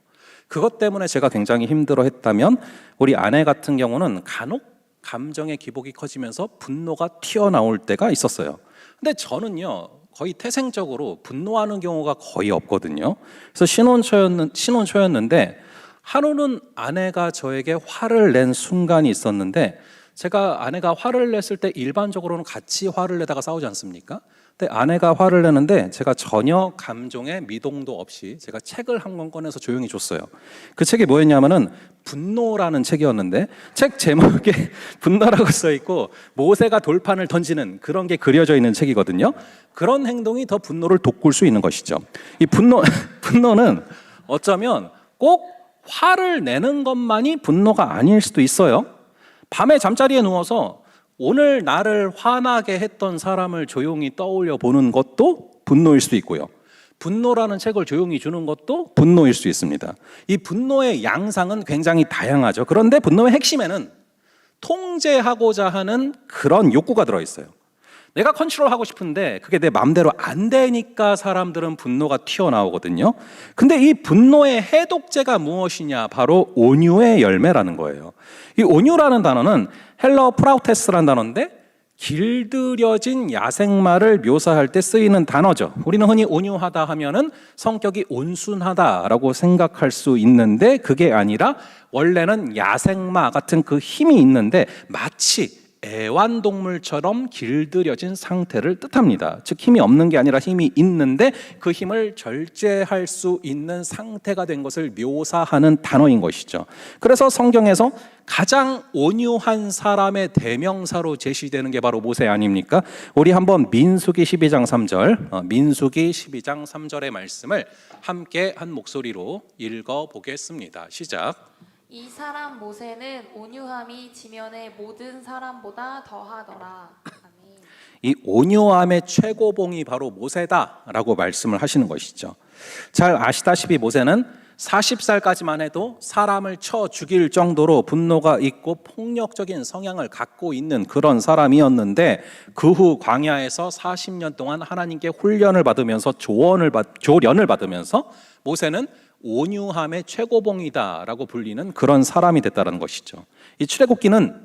그것 때문에 제가 굉장히 힘들어했다면 우리 아내 같은 경우는 간혹 감정의 기복이 커지면서 분노가 튀어나올 때가 있었어요. 근데 저는요 거의 태생적으로 분노하는 경우가 거의 없거든요. 그래서 신혼초였는데 하루는 아내가 저에게 화를 낸 순간이 있었는데, 제가 아내가 화를 냈을 때 일반적으로는 같이 화를 내다가 싸우지 않습니까? 근데 아내가 화를 내는데 제가 전혀 감정에 미동도 없이 제가 책을 한 권 꺼내서 조용히 줬어요. 그 책이 뭐였냐면은 분노라는 책이었는데, 책 제목에 분노라고 써 있고 모세가 돌판을 던지는 그런 게 그려져 있는 책이거든요. 그런 행동이 더 분노를 돋굴 수 있는 것이죠. 이 분노는 어쩌면 꼭 화를 내는 것만이 분노가 아닐 수도 있어요. 밤에 잠자리에 누워서 오늘 나를 화나게 했던 사람을 조용히 떠올려 보는 것도 분노일 수도 있고요. 분노라는 책을 조용히 주는 것도 분노일 수 있습니다. 이 분노의 양상은 굉장히 다양하죠. 그런데 분노의 핵심에는 통제하고자 하는 그런 욕구가 들어있어요. 내가 컨트롤하고 싶은데 그게 내 마음대로 안 되니까 사람들은 분노가 튀어나오거든요. 근데 이 분노의 해독제가 무엇이냐? 바로 온유의 열매라는 거예요. 이 온유라는 단어는 헬라어 프라우테스라는 단어인데 길들여진 야생마를 묘사할 때 쓰이는 단어죠. 우리는 흔히 온유하다 하면은 성격이 온순하다라고 생각할 수 있는데 그게 아니라 원래는 야생마 같은 그 힘이 있는데 마치 애완동물처럼 길들여진 상태를 뜻합니다. 즉 힘이 없는 게 아니라 힘이 있는데 그 힘을 절제할 수 있는 상태가 된 것을 묘사하는 단어인 것이죠. 그래서 성경에서 가장 온유한 사람의 대명사로 제시되는 게 바로 모세 아닙니까? 우리 한번 민수기 12장 3절 민수기 12장 3절의 말씀을 함께 한 목소리로 읽어보겠습니다. 시작. 이 사람 모세는 온유함이 지면의 모든 사람보다 더하더라. 아멘. 이 온유함의 최고봉이 바로 모세다라고 말씀을 하시는 것이죠. 잘 아시다시피 모세는 40살까지만 해도 사람을 쳐 죽일 정도로 분노가 있고 폭력적인 성향을 갖고 있는 그런 사람이었는데 그 후 광야에서 40년 동안 하나님께 훈련을 받으면서 조련을 받으면서 모세는 온유함의 최고봉이다라고 불리는 그런 사람이 됐다는 것이죠. 이 출애굽기는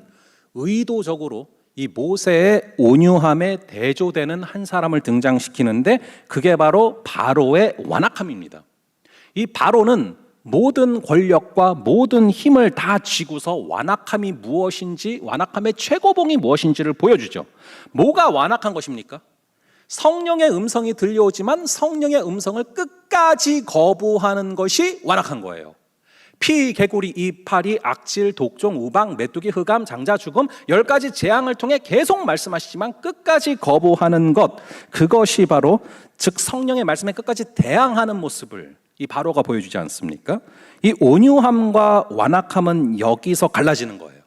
의도적으로 이 모세의 온유함에 대조되는 한 사람을 등장시키는데 그게 바로 바로의 완악함입니다. 이 바로는 모든 권력과 모든 힘을 다 쥐고서 완악함이 무엇인지, 완악함의 최고봉이 무엇인지를 보여주죠. 뭐가 완악한 것입니까? 성령의 음성이 들려오지만 성령의 음성을 끝까지 거부하는 것이 완악한 거예요. 피, 개구리, 이파리, 악질, 독종, 우방, 메뚜기, 흑암, 장자, 죽음 10가지 재앙을 통해 계속 말씀하시지만 끝까지 거부하는 것, 그것이 바로 즉 성령의 말씀에 끝까지 대항하는 모습을 이 바로가 보여주지 않습니까? 이 온유함과 완악함은 여기서 갈라지는 거예요.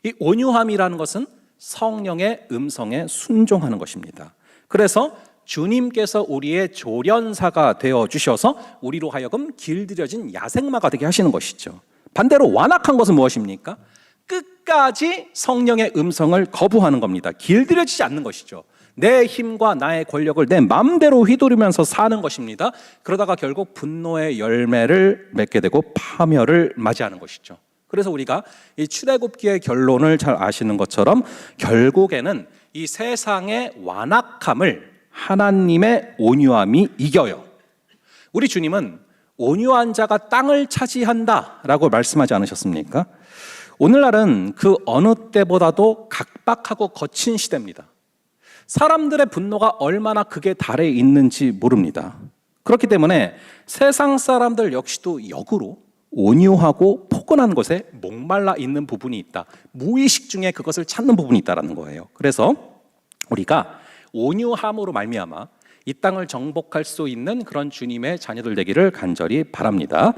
이 온유함이라는 것은 성령의 음성에 순종하는 것입니다. 그래서 주님께서 우리의 조련사가 되어 주셔서 우리로 하여금 길들여진 야생마가 되게 하시는 것이죠. 반대로 완악한 것은 무엇입니까? 끝까지 성령의 음성을 거부하는 겁니다. 길들여지지 않는 것이죠. 내 힘과 나의 권력을 내 마음대로 휘두르면서 사는 것입니다. 그러다가 결국 분노의 열매를 맺게 되고 파멸을 맞이하는 것이죠. 그래서 우리가 이 출애굽기의 결론을 잘 아시는 것처럼 결국에는 이 세상의 완악함을 하나님의 온유함이 이겨요. 우리 주님은 온유한 자가 땅을 차지한다라고 말씀하지 않으셨습니까? 오늘날은 그 어느 때보다도 각박하고 거친 시대입니다. 사람들의 분노가 얼마나 극에 달해 있는지 모릅니다. 그렇기 때문에 세상 사람들 역시도 역으로 온유하고 포근한 것에 목말라 있는 부분이 있다. 무의식 중에 그것을 찾는 부분이 있다는 거예요. 그래서 우리가 온유함으로 말미암아 이 땅을 정복할 수 있는 그런 주님의 자녀들 되기를 간절히 바랍니다.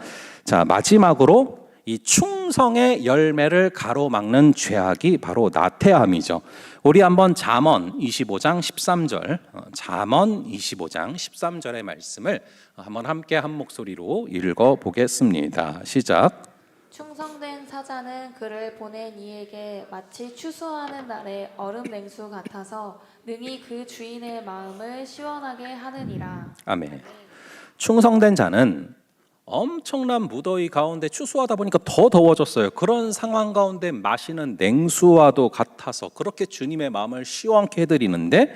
자, 마지막으로 이 충 충성의 열매를 가로막는 죄악이 바로 나태함이죠. 우리 한번 잠언 25장 13절, 잠언 25장 13절의 말씀을 한번 함께 한 목소리로 읽어 보겠습니다. 시작. 충성된 사자는 그를 보낸 이에게 마치 추수하는 날의 얼음 냉수 같아서 능히 그 주인의 마음을 시원하게 하느니라. 아멘. 충성된 자는 엄청난 무더위 가운데 추수하다 보니까 더 더워졌어요. 그런 상황 가운데 마시는 냉수와도 같아서 그렇게 주님의 마음을 시원케 해드리는데,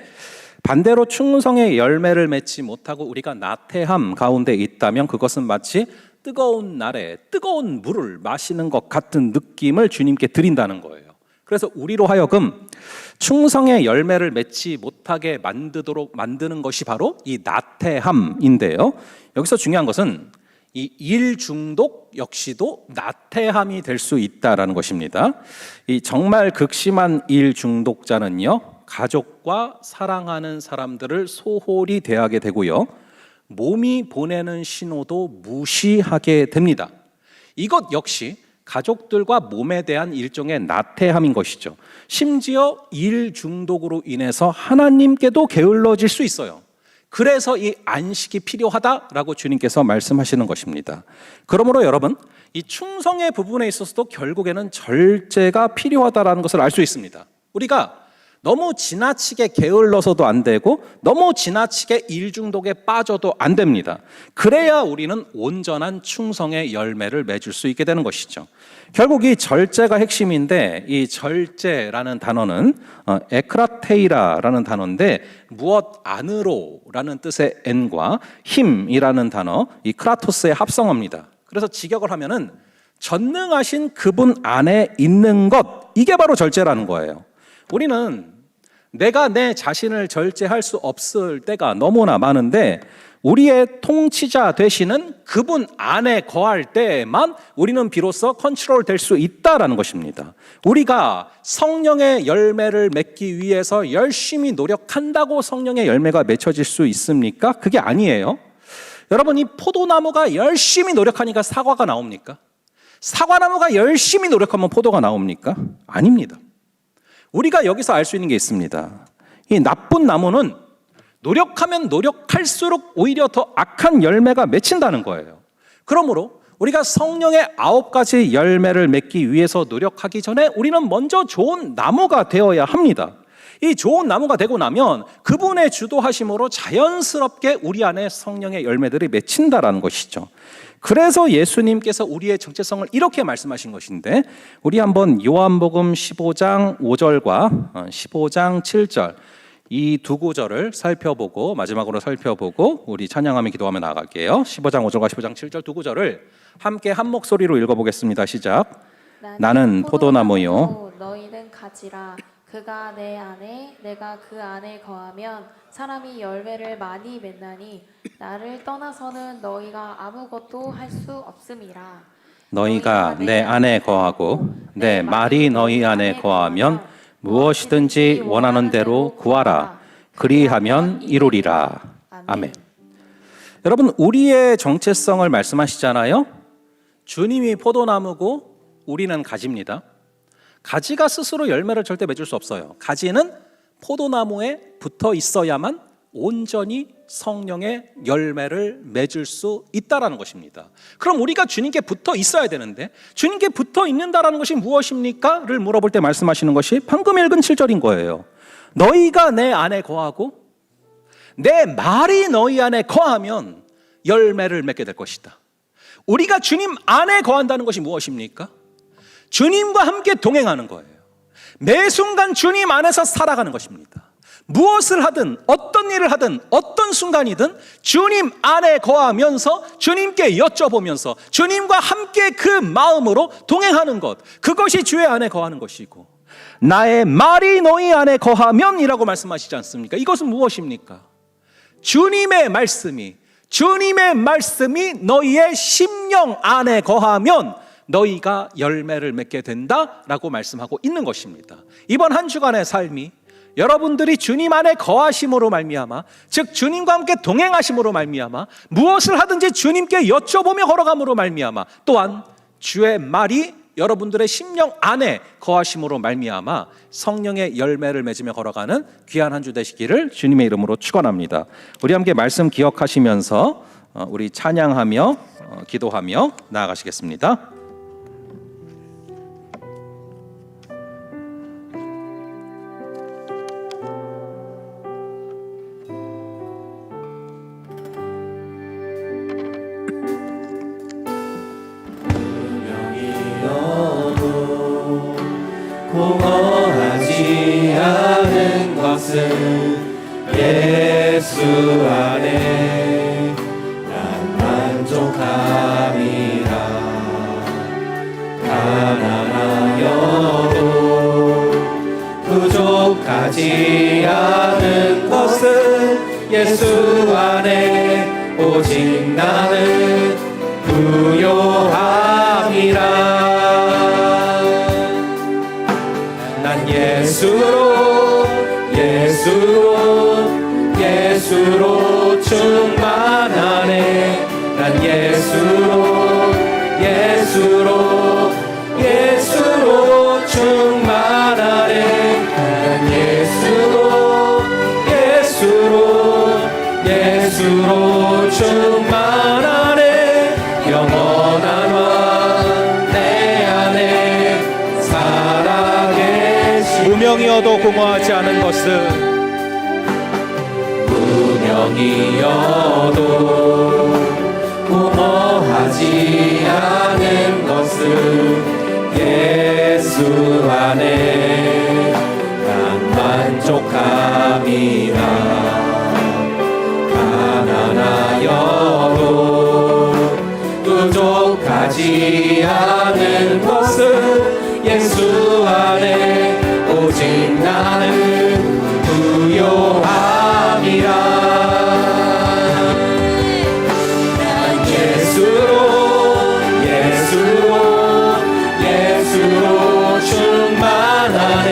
반대로 충성의 열매를 맺지 못하고 우리가 나태함 가운데 있다면 그것은 마치 뜨거운 날에 뜨거운 물을 마시는 것 같은 느낌을 주님께 드린다는 거예요. 그래서 우리로 하여금 충성의 열매를 맺지 못하게 만드는 것이 바로 이 나태함인데요. 여기서 중요한 것은 이 일 중독 역시도 나태함이 될 수 있다라는 것입니다. 이 정말 극심한 일 중독자는요, 가족과 사랑하는 사람들을 소홀히 대하게 되고요, 몸이 보내는 신호도 무시하게 됩니다. 이것 역시 가족들과 몸에 대한 일종의 나태함인 것이죠. 심지어 일 중독으로 인해서 하나님께도 게을러질 수 있어요. 그래서 이 안식이 필요하다라고 주님께서 말씀하시는 것입니다. 그러므로 여러분, 이 충성의 부분에 있어서도 결국에는 절제가 필요하다라는 것을 알 수 있습니다. 우리가 너무 지나치게 게을러서도 안 되고 너무 지나치게 일 중독에 빠져도 안 됩니다. 그래야 우리는 온전한 충성의 열매를 맺을 수 있게 되는 것이죠. 결국 이 절제가 핵심인데, 이 절제라는 단어는 에크라테이라라는 단어인데, 무엇 안으로라는 뜻의 엔과 힘이라는 단어, 이 크라토스의 합성어입니다. 그래서 직역을 하면은 전능하신 그분 안에 있는 것, 이게 바로 절제라는 거예요. 우리는 내가 내 자신을 절제할 수 없을 때가 너무나 많은데, 우리의 통치자 되시는 그분 안에 거할 때에만 우리는 비로소 컨트롤 될 수 있다라는 것입니다. 우리가 성령의 열매를 맺기 위해서 열심히 노력한다고 성령의 열매가 맺혀질 수 있습니까? 그게 아니에요. 여러분, 이 포도나무가 열심히 노력하니까 사과가 나옵니까? 사과나무가 열심히 노력하면 포도가 나옵니까? 아닙니다. 우리가 여기서 알 수 있는 게 있습니다. 이 나쁜 나무는 노력하면 노력할수록 오히려 더 악한 열매가 맺힌다는 거예요. 그러므로 우리가 성령의 9가지 열매를 맺기 위해서 노력하기 전에 우리는 먼저 좋은 나무가 되어야 합니다. 이 좋은 나무가 되고 나면 그분의 주도하심으로 자연스럽게 우리 안에 성령의 열매들이 맺힌다라는 것이죠. 그래서 예수님께서 우리의 정체성을 이렇게 말씀하신 것인데, 우리 한번 요한복음 15장 5절과 15장 7절 이 두 구절을 살펴보고 마지막으로 살펴보고 우리 찬양하며 기도하며 나아갈게요. 15장 5절과 15장 7절 두 구절을 함께 한 목소리로 읽어보겠습니다. 시작. 나는 포도나무요, 너희는 가지라. 그가 내 안에 내가 그 안에 거하면 사람이 열매를 많이 맺나니 나를 떠나서는 너희가 아무것도 할 수 없음이라. 너희가 내 안에 거하고 내 말이 너희 안에 거하면 무엇이든지 원하는 대로 구하라. 그리하면 이루리라. 아멘. 여러분, 우리의 정체성을 말씀하시잖아요. 주님이 포도나무고 우리는 가지입니다. 가지가 스스로 열매를 절대 맺을 수 없어요. 가지는 포도나무에 붙어 있어야만 온전히 성령의 열매를 맺을 수 있다라는 것입니다. 그럼 우리가 주님께 붙어 있어야 되는데, 주님께 붙어 있는다라는 것이 무엇입니까? 를 물어볼 때 말씀하시는 것이 방금 읽은 7절인 거예요. 너희가 내 안에 거하고 내 말이 너희 안에 거하면 열매를 맺게 될 것이다. 우리가 주님 안에 거한다는 것이 무엇입니까? 주님과 함께 동행하는 거예요. 매 순간 주님 안에서 살아가는 것입니다. 무엇을 하든 어떤 일을 하든 어떤 순간이든 주님 안에 거하면서 주님께 여쭤보면서 주님과 함께 그 마음으로 동행하는 것, 그것이 주의 안에 거하는 것이고, 나의 말이 너희 안에 거하면 이라고 말씀하시지 않습니까? 이것은 무엇입니까? 주님의 말씀이 너희의 심령 안에 거하면 너희가 열매를 맺게 된다라고 말씀하고 있는 것입니다. 이번 한 주간의 삶이 여러분들이 주님 안에 거하심으로 말미암아, 즉 주님과 함께 동행하심으로 말미암아, 무엇을 하든지 주님께 여쭤보며 걸어감으로 말미암아, 또한 주의 말이 여러분들의 심령 안에 거하심으로 말미암아 성령의 열매를 맺으며 걸어가는 귀한 한 주 되시기를 주님의 이름으로 축원합니다. 우리 함께 말씀 기억하시면서 우리 찬양하며 기도하며 나아가시겠습니다. 공허하지 않은 것은 예수 안에 난 만족함이라. 가난하여도 부족하지 않은 것은 예수 안에 오직 나는 부요함이라. 난 예수로 충만하네. 난 예수로 충만하네. 난 예수로 충만하네. 영원한 왕 내 안에 살아계시. 무명이어도 공허하지 않은 것은 무명이어도 공허하지 않은 것은 예수 안에 난 만족함이라. 가난하여도 부족하지 않은 것은 예수 안에 오직 나는 부요함이라. 난 예수로 충만하네.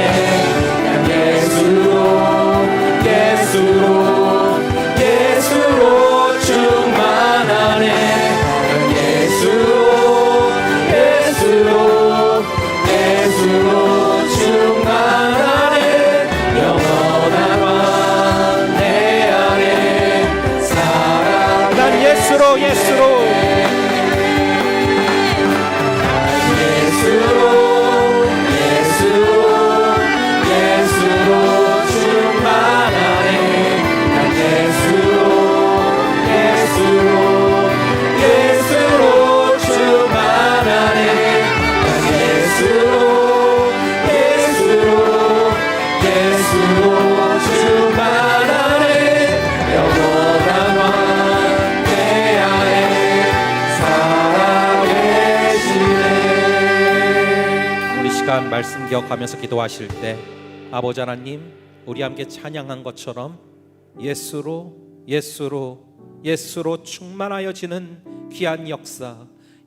난 예수로 충만하네. 난 예수로 충만하네. 영원한 왕 내 안에 살아. 난 예수로 충만하네. 난 예수로 충만하네. 난 예수로 충만하네. 영원한 왕 내 안에 살아계시네. 우리 시간 말씀 기억하면서 기도하실 때 아버지 하나님, 우리 함께 찬양한 것처럼 예수로 충만하여지는 귀한 역사,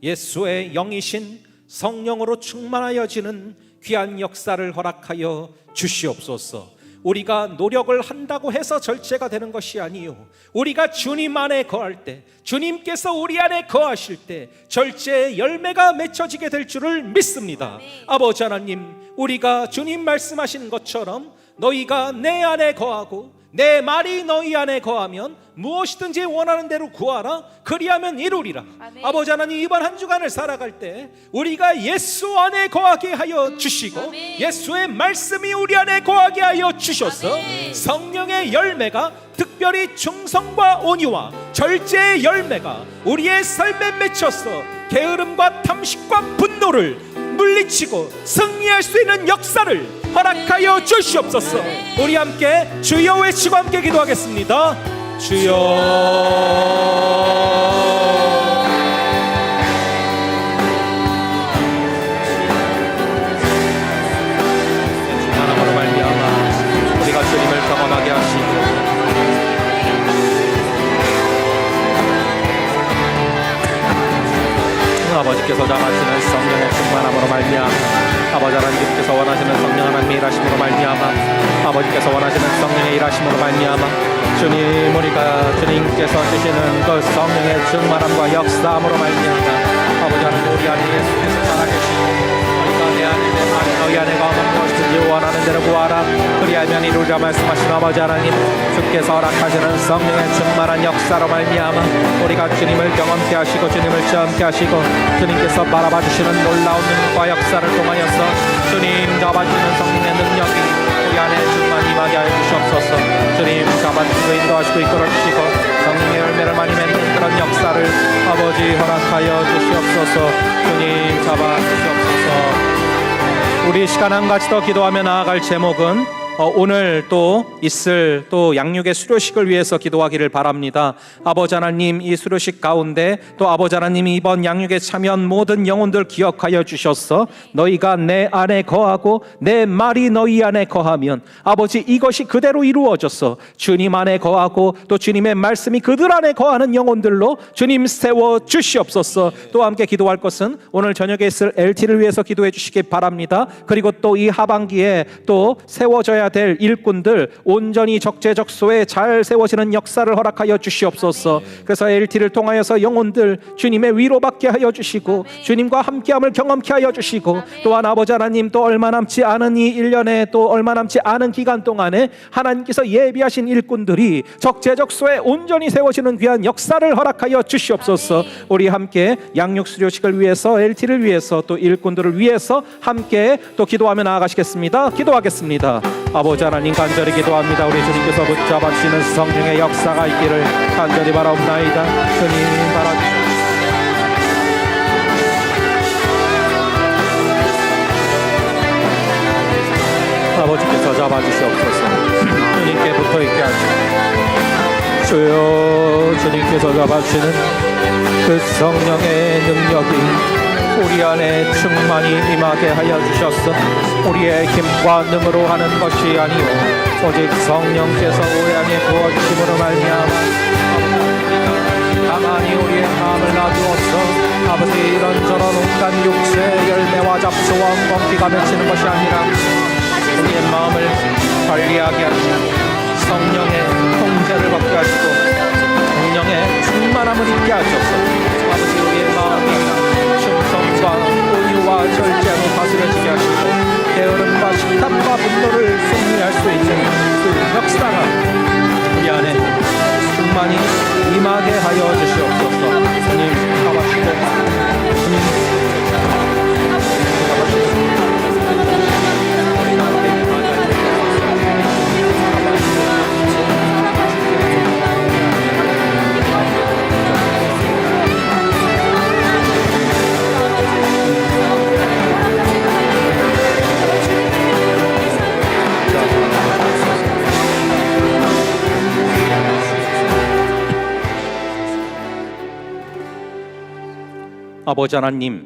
예수의 영이신 성령으로 충만하여지는 귀한 역사를 허락하여 주시옵소서. 우리가 노력을 한다고 해서 절제가 되는 것이 아니요, 우리가 주님 안에 거할 때, 주님께서 우리 안에 거하실 때 절제의 열매가 맺혀지게 될 줄을 믿습니다. 아버지 하나님, 우리가 주님 말씀하신 것처럼 너희가 내 안에 거하고 내 말이 너희 안에 거하면 무엇이든지 원하는 대로 구하라, 그리하면 이루리라. 아멘. 아버지 하나님, 이번 한 주간을 살아갈 때 우리가 예수 안에 거하게 하여 주시고 아멘. 예수의 말씀이 우리 안에 거하게 하여 주셔서 아멘. 성령의 열매가, 특별히 충성과 온유와 절제의 열매가 우리의 삶에 맺혀서 게으름과 탐식과 분노를 물리치고 승리할 수 있는 역사를 허락하여 주시옵소서. 우리 함께 주여 외치고 함께 기도하겠습니다. 주여. 하나님으로 말미암아 우리가 주님을 경험하게 하시고 아버지께서 잡아주시는 성령의 충만함으로 말미암아 아버지 하나님께서 원하시는 성령 하나님의 일하심으로 말미암아 아버지께서 원하시는 성령의 일하심으로 말미암아 주님 우리가 주님께서 주시는 그 성령의 충만함과 역사함으로 말미암아 아버지 하나님 우리 안에 예수께서 살아계시고 우리가 내 안에 내 마음에 너희 안에 거하면 무엇이든지 원하는 대로 구하라 그리하면 이루리라 말씀하신 아버지 하나님 주께서 허락하시는 성령의 충만한 역사로 말미암아 우리가 주님을 경험케 하시고 주님을 체험케 하시고 주님께서 바라봐 주시는 놀라운 능력과 역사를 통하여서 주님 잡아주시는 성령의 능력이 우리 안에 충만히 임하게 하여 주시옵소서. 주님 잡아주시고 인도하시고 이끌어주시고 성령의 열매를 많이 맺는 그런 역사를 아버지 허락하여 주시옵소서. 주님 잡아주시옵소서. 우리 시간 한 가지 더 기도하며 나아갈 제목은 오늘 또 있을 또 양육의 수료식을 위해서 기도하기를 바랍니다. 아버지 하나님 이 수료식 가운데 또 아버지 하나님이 이번 양육에 참여한 모든 영혼들 기억하여 주셔서 너희가 내 안에 거하고 내 말이 너희 안에 거하면 아버지 이것이 그대로 이루어져서 주님 안에 거하고 또 주님의 말씀이 그들 안에 거하는 영혼들로 주님 세워 주시옵소서. 또 함께 기도할 것은 오늘 저녁에 있을 LT를 위해서 기도해 주시기 바랍니다. 그리고 또 이 하반기에 또 세워져야 될 일꾼들 온전히 적재적소에 잘 세워지는 역사를 허락하여 주시옵소서. 그래서 LT를 통하여서 영혼들 주님의 위로받게 하여 주시고 주님과 함께함을 경험케 하여 주시고 또한 아버지 하나님 또 얼마 남지 않은 이 1년에 또 얼마 남지 않은 기간 동안에 하나님께서 예비하신 일꾼들이 적재적소에 온전히 세워지는 귀한 역사를 허락하여 주시옵소서. 우리 함께 양육 수료식을 위해서 LT를 위해서 또 일꾼들을 위해서 함께 또 기도하며 나아가시겠습니다. 기도하겠습니다. 아버지 하나님 간절히 기도합니다. 우리 주님께서 붙잡아 주시는 성령의 역사가 있기를 간절히 바라옵나이다. 주님 바라주시옵소서. 아버지께서 잡아주시옵소서. 주님께 붙어있게 하시고 주여 주님께서 잡아주시는 그 성령의 능력이 우리 안에 충만히 임하게 하여 주셨어. 우리의 힘과 능으로 하는 것이 아니오 오직 성령께서 우리 안에 부어주심으로 말미암아 가만히 우리의 마음을 놔두어서 아버지 이런저런 온갖 육체의 열매와 잡초와 엉겅퀴가 맺히는 것이 아니라 우리의 마음을 관리하게 하시고 성령의 통제를 받게 하시고 성령의 충만함을 입게 하셔서 아버지 우리의 마음이 충성과 온유와 절제로 다스려지게 하시고 게으름과 식탐과 분노를 승리할 수 있는 그 역사가 우리 안에 충만히 임하게 하여 주시옵소서. 주님 잡아주시고 주님 아버지 하나님,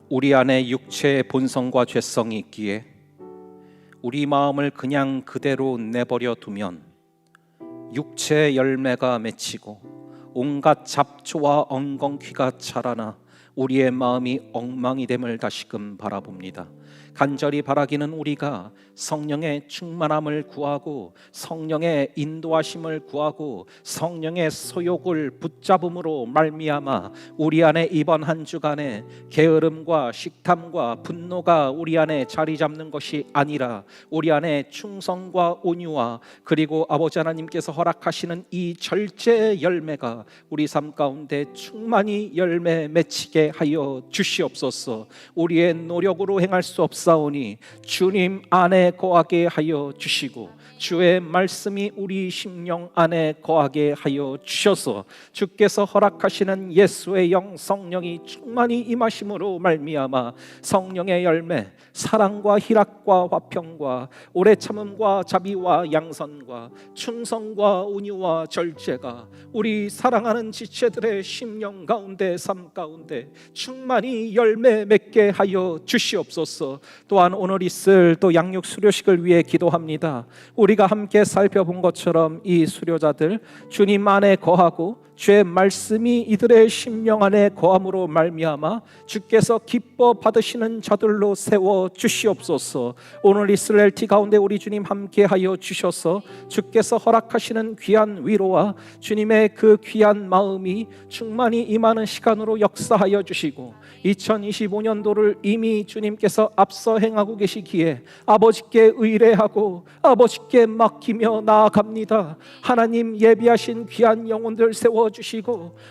우리 안에 육체의 본성과 죄성이 있기에 우리 마음을 그냥 그대로 내버려 두면 육체의 열매가 맺히고 온갖 잡초와 엉겅퀴가 자라나 우리의 마음이 엉망이 됨을 다시금 바라봅니다. 간절히 바라기는 우리가 성령의 충만함을 구하고 성령의 인도하심을 구하고 성령의 소욕을 붙잡음으로 말미암아 우리 안에 이번 한 주간에 게으름과 식탐과 분노가 우리 안에 자리 잡는 것이 아니라 우리 안에 충성과 온유와 그리고 아버지 하나님께서 허락하시는 이 절제의 열매가 우리 삶 가운데 충만히 열매 맺히게 하여 주시옵소서. 우리의 노력으로 행할 수 없사오니 주님 안에 거하게 하여 주시고 주의 말씀이 우리 심령 안에 거하게 하여 주셔서 주께서 허락하시는 예수의 영 성령이 충만히 임하심으로 말미암아 성령의 열매 사랑과 희락과 화평과 오래 참음과 자비와 양선과 충성과 온유와 절제가 우리 사랑하는 지체들의 심령 가운데 삶 가운데 충만히 열매 맺게 하여 주시옵소서. 또한 오늘 있을 또 양육 수료식을 위해 기도합니다. 우리가 함께 살펴본 것처럼 이 수료자들 주님 안에 거하고 주의 말씀이 이들의 심령 안에 거함으로 말미암아 주께서 기뻐 받으시는 자들로 세워 주시옵소서. 오늘 이스라엘티 가운데 우리 주님 함께하여 주셔서 주께서 허락하시는 귀한 위로와 주님의 그 귀한 마음이 충만히 임하는 시간으로 역사하여 주시고 2025년도를 이미 주님께서 앞서 행하고 계시기에 아버지께 의뢰하고 아버지께 맡기며 나아갑니다. 하나님 예비하신 귀한 영혼들 세워주시고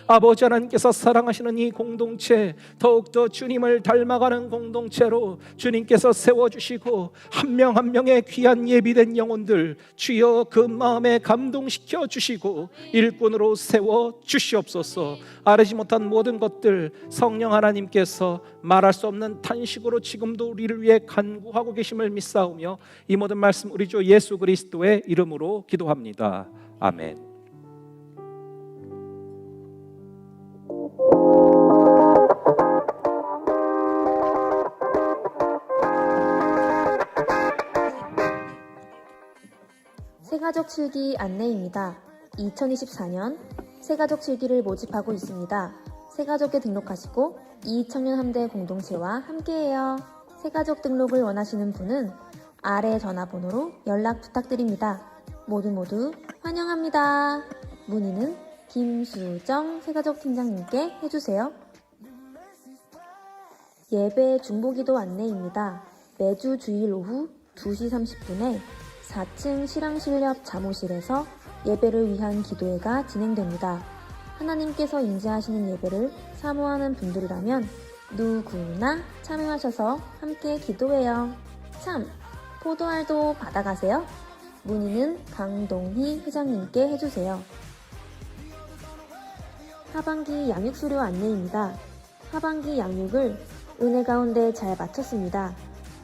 아버지 하나님께서 사랑하시는 이 공동체 더욱더 주님을 닮아가는 공동체로 주님께서 세워주시고 한 명 한 명의 귀한 예비된 영혼들 주여 그 마음에 감동시켜 주시고 일꾼으로 세워 주시옵소서. 아르지 못한 모든 것들 성령 하나님께서 말할 수 없는 탄식으로 지금도 우리를 위해 간구하고 계심을 믿사오며 이 모든 말씀 우리 주 예수 그리스도의 이름으로 기도합니다. 아멘. 새가족 칠기 안내입니다. 2024년 새가족 칠기를 모집하고 있습니다. 새가족에 등록하시고 이청년함대 공동체와 함께해요. 새가족 등록을 원하시는 분은 아래 전화번호로 연락 부탁드립니다. 모두 환영합니다. 문의는 김수정 새가족 팀장님께 해주세요. 예배 중보기도 안내입니다. 매주 주일 오후 2시 30분에 4층 실황실 옆 자모실에서 예배를 위한 기도회가 진행됩니다. 하나님께서 인지하시는 예배를 사모하는 분들이라면 누구나 참여하셔서 함께 기도해요. 참! 포도알도 받아가세요. 문의는 강동희 회장님께 해주세요. 하반기 양육수료 안내입니다. 하반기 양육을 은혜 가운데 잘 마쳤습니다.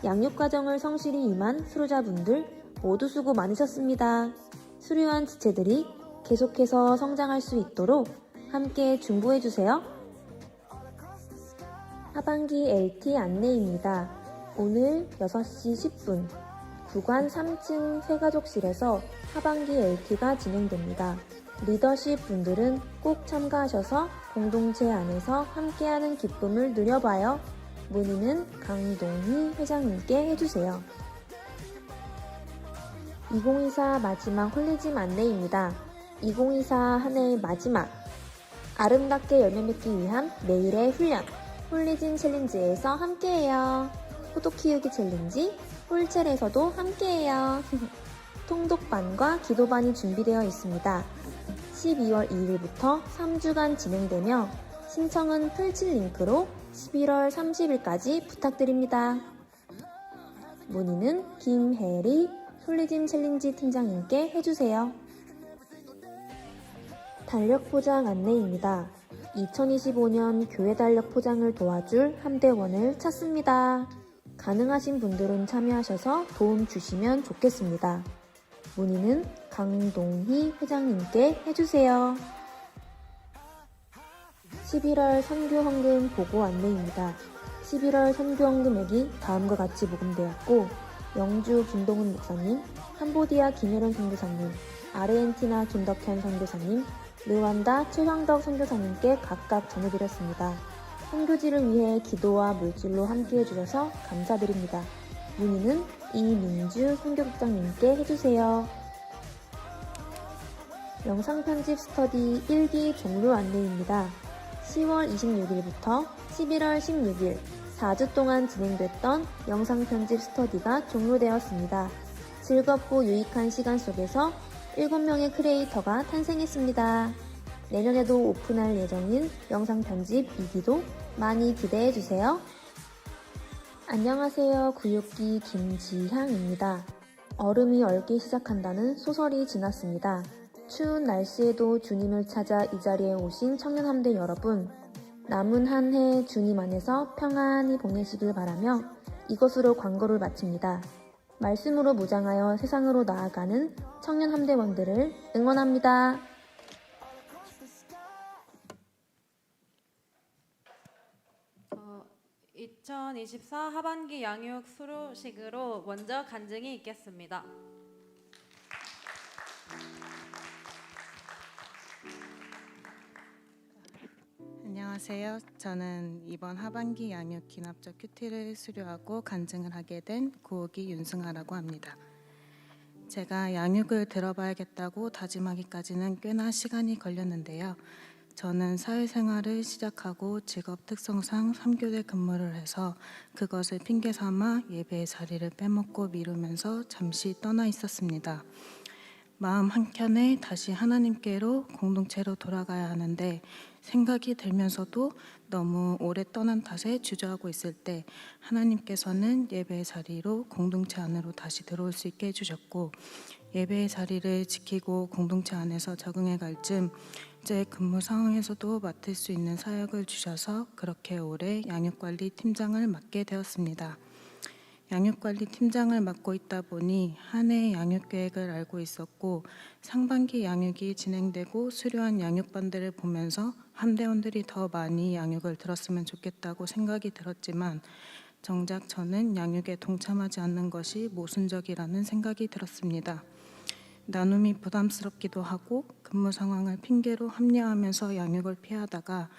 양육과정을 성실히 임한 수료자분들 모두 수고 많으셨습니다. 수료한 지체들이 계속해서 성장할 수 있도록 함께 중보해주세요. 하반기 LT 안내입니다. 오늘 6시 10분 구관 3층 새가족실에서 하반기 LT가 진행됩니다. 리더십 분들은 꼭 참가하셔서 공동체 안에서 함께하는 기쁨을 누려봐요. 문의는 강동희 회장님께 해주세요. 2024 마지막 홀리짐 안내입니다. 2024 한 해의 마지막 아름답게 열매 맺기 위한 매일의 훈련 홀리짐 챌린지에서 함께해요. 포도 키우기 챌린지 홀첼에서도 함께해요. 통독반과 기도반이 준비되어 있습니다. 12월 2일부터 3주간 진행되며 신청은 풀칠 링크로 11월 30일까지 부탁드립니다. 문의는 김혜리 홀리짐 챌린지 팀장님께 해주세요. 달력 포장 안내입니다. 2025년 교회 달력 포장을 도와줄 함대원을 찾습니다. 가능하신 분들은 참여하셔서 도움 주시면 좋겠습니다. 문의는 강동희 회장님께 해주세요. 11월 선교 헌금 보고 안내입니다. 11월 선교 헌금액이 다음과 같이 모금되었고 영주 김동훈 목사님, 캄보디아 김혜련 선교사님, 아르헨티나 김덕현 선교사님, 르완다 최황덕 선교사님께 각각 전해드렸습니다. 선교지를 위해 기도와 물질로 함께해 주셔서 감사드립니다. 문의는 이민주 선교국장님께 해주세요. 영상편집 스터디 1기 종료 안내입니다. 10월 26일부터 11월 16일 4주 동안 진행됐던 영상편집 스터디가 종료되었습니다. 즐겁고 유익한 시간 속에서 7명의 크리에이터가 탄생했습니다. 내년에도 오픈할 예정인 영상편집 2기도 많이 기대해주세요. 안녕하세요. 구육기 김지향입니다. 얼음이 얼기 시작한다는 소설이 지났습니다. 추운 날씨에도 주님을 찾아 이 자리에 오신 청년함대 여러분, 남은 한 해 주님 안에서 평안히 보내시길 바라며 이것으로 광고를 마칩니다. 말씀으로 무장하여 세상으로 나아가는 청년함대원들을 응원합니다. 어, 2024 하반기 양육 수료식으로 먼저 간증이 있겠습니다. 안녕하세요. 저는 이번 하반기 양육 기납적 큐티를 수료하고 간증을 하게 된 고옥이 윤승아라고 합니다. 제가 양육을 들어봐야겠다고 다짐하기까지는 꽤나 시간이 걸렸는데요. 저는 사회생활을 시작하고 직업 특성상 3교대 근무를 해서 그것을 핑계 삼아 예배의 자리를 빼먹고 미루면서 잠시 떠나 있었습니다. 마음 한켠에 다시 하나님께로 공동체로 돌아가야 하는데 생각이 들면서도 너무 오래 떠난 탓에 주저하고 있을 때 하나님께서는 예배의 자리로 공동체 안으로 다시 들어올 수 있게 해주셨고, 예배의 자리를 지키고 공동체 안에서 적응해 갈 즈음 제 근무 상황에서도 맡을 수 있는 사역을 주셔서 그렇게 올해 양육관리 팀장을 맡게 되었습니다. 양육관리 팀장을 맡고 있다 보니 한 해의 양육 계획을 알고 있었고, 상반기 양육이 진행되고 수료한 양육반들을 보면서 함대원들이 더 많이 양육을 들었으면 좋겠다고 생각이 들었지만, 정작 저는 양육에 동참하지 않는 것이 모순적이라는 생각이 들었습니다. 나눔이 부담스럽기도 하고 근무 상황을 핑계로 합리화하면서 양육을 피하다가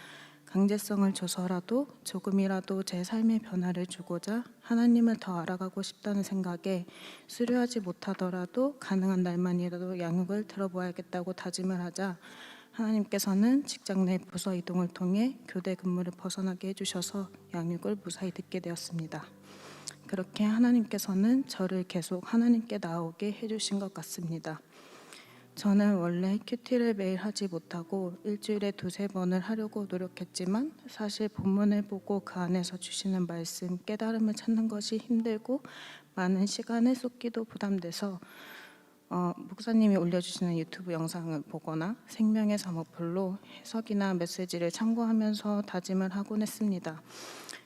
강제성을 줘서라도 조금이라도 제 삶의 변화를 주고자 하나님을 더 알아가고 싶다는 생각에 수료하지 못하더라도 가능한 날만이라도 양육을 들어보아야겠다고 다짐을 하자, 하나님께서는 직장 내 부서 이동을 통해 교대 근무를 벗어나게 해주셔서 양육을 무사히 듣게 되었습니다. 그렇게 하나님께서는 저를 계속 하나님께 나오게 해주신 것 같습니다. 저는 원래 큐티를 매일 하지 못하고 일주일에 2-3번을 하려고 노력했지만, 사실 본문을 보고 그 안에서 주시는 말씀, 깨달음을 찾는 것이 힘들고 많은 시간을 쏟기도 부담돼서 목사님이 올려주시는 유튜브 영상을 보거나 생명의 사목별로 해석이나 메시지를 참고하면서 다짐을 하곤 했습니다.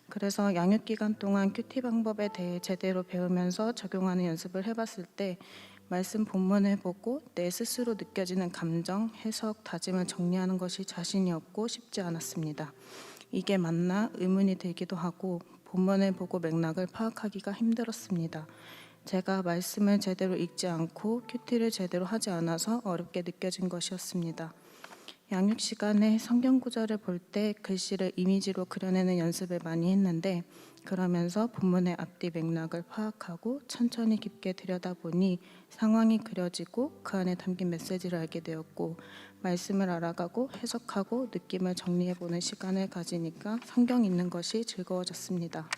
그래서 양육 기간 동안 큐티 방법에 대해 제대로 배우면서 적용하는 연습을 해봤을 때 말씀 본문을 보고 내 스스로 느껴지는 감정, 해석, 다짐을 정리하는 것이 자신이 없고 쉽지 않았습니다. 이게 맞나 의문이 들기도 하고 본문을 보고 맥락을 파악하기가 힘들었습니다. 제가 말씀을 제대로 읽지 않고 큐티를 제대로 하지 않아서 어렵게 느껴진 것이었습니다. 양육 시간에 성경 구절을 볼 때 글씨를 이미지로 그려내는 연습을 많이 했는데, 그러면서 본문의 앞뒤 맥락을 파악하고 천천히 깊게 들여다보니 상황이 그려지고 그 안에 담긴 메시지를 알게 되었고, 말씀을 알아가고 해석하고 느낌을 정리해보는 시간을 가지니까 성경 읽는 것이 즐거워졌습니다.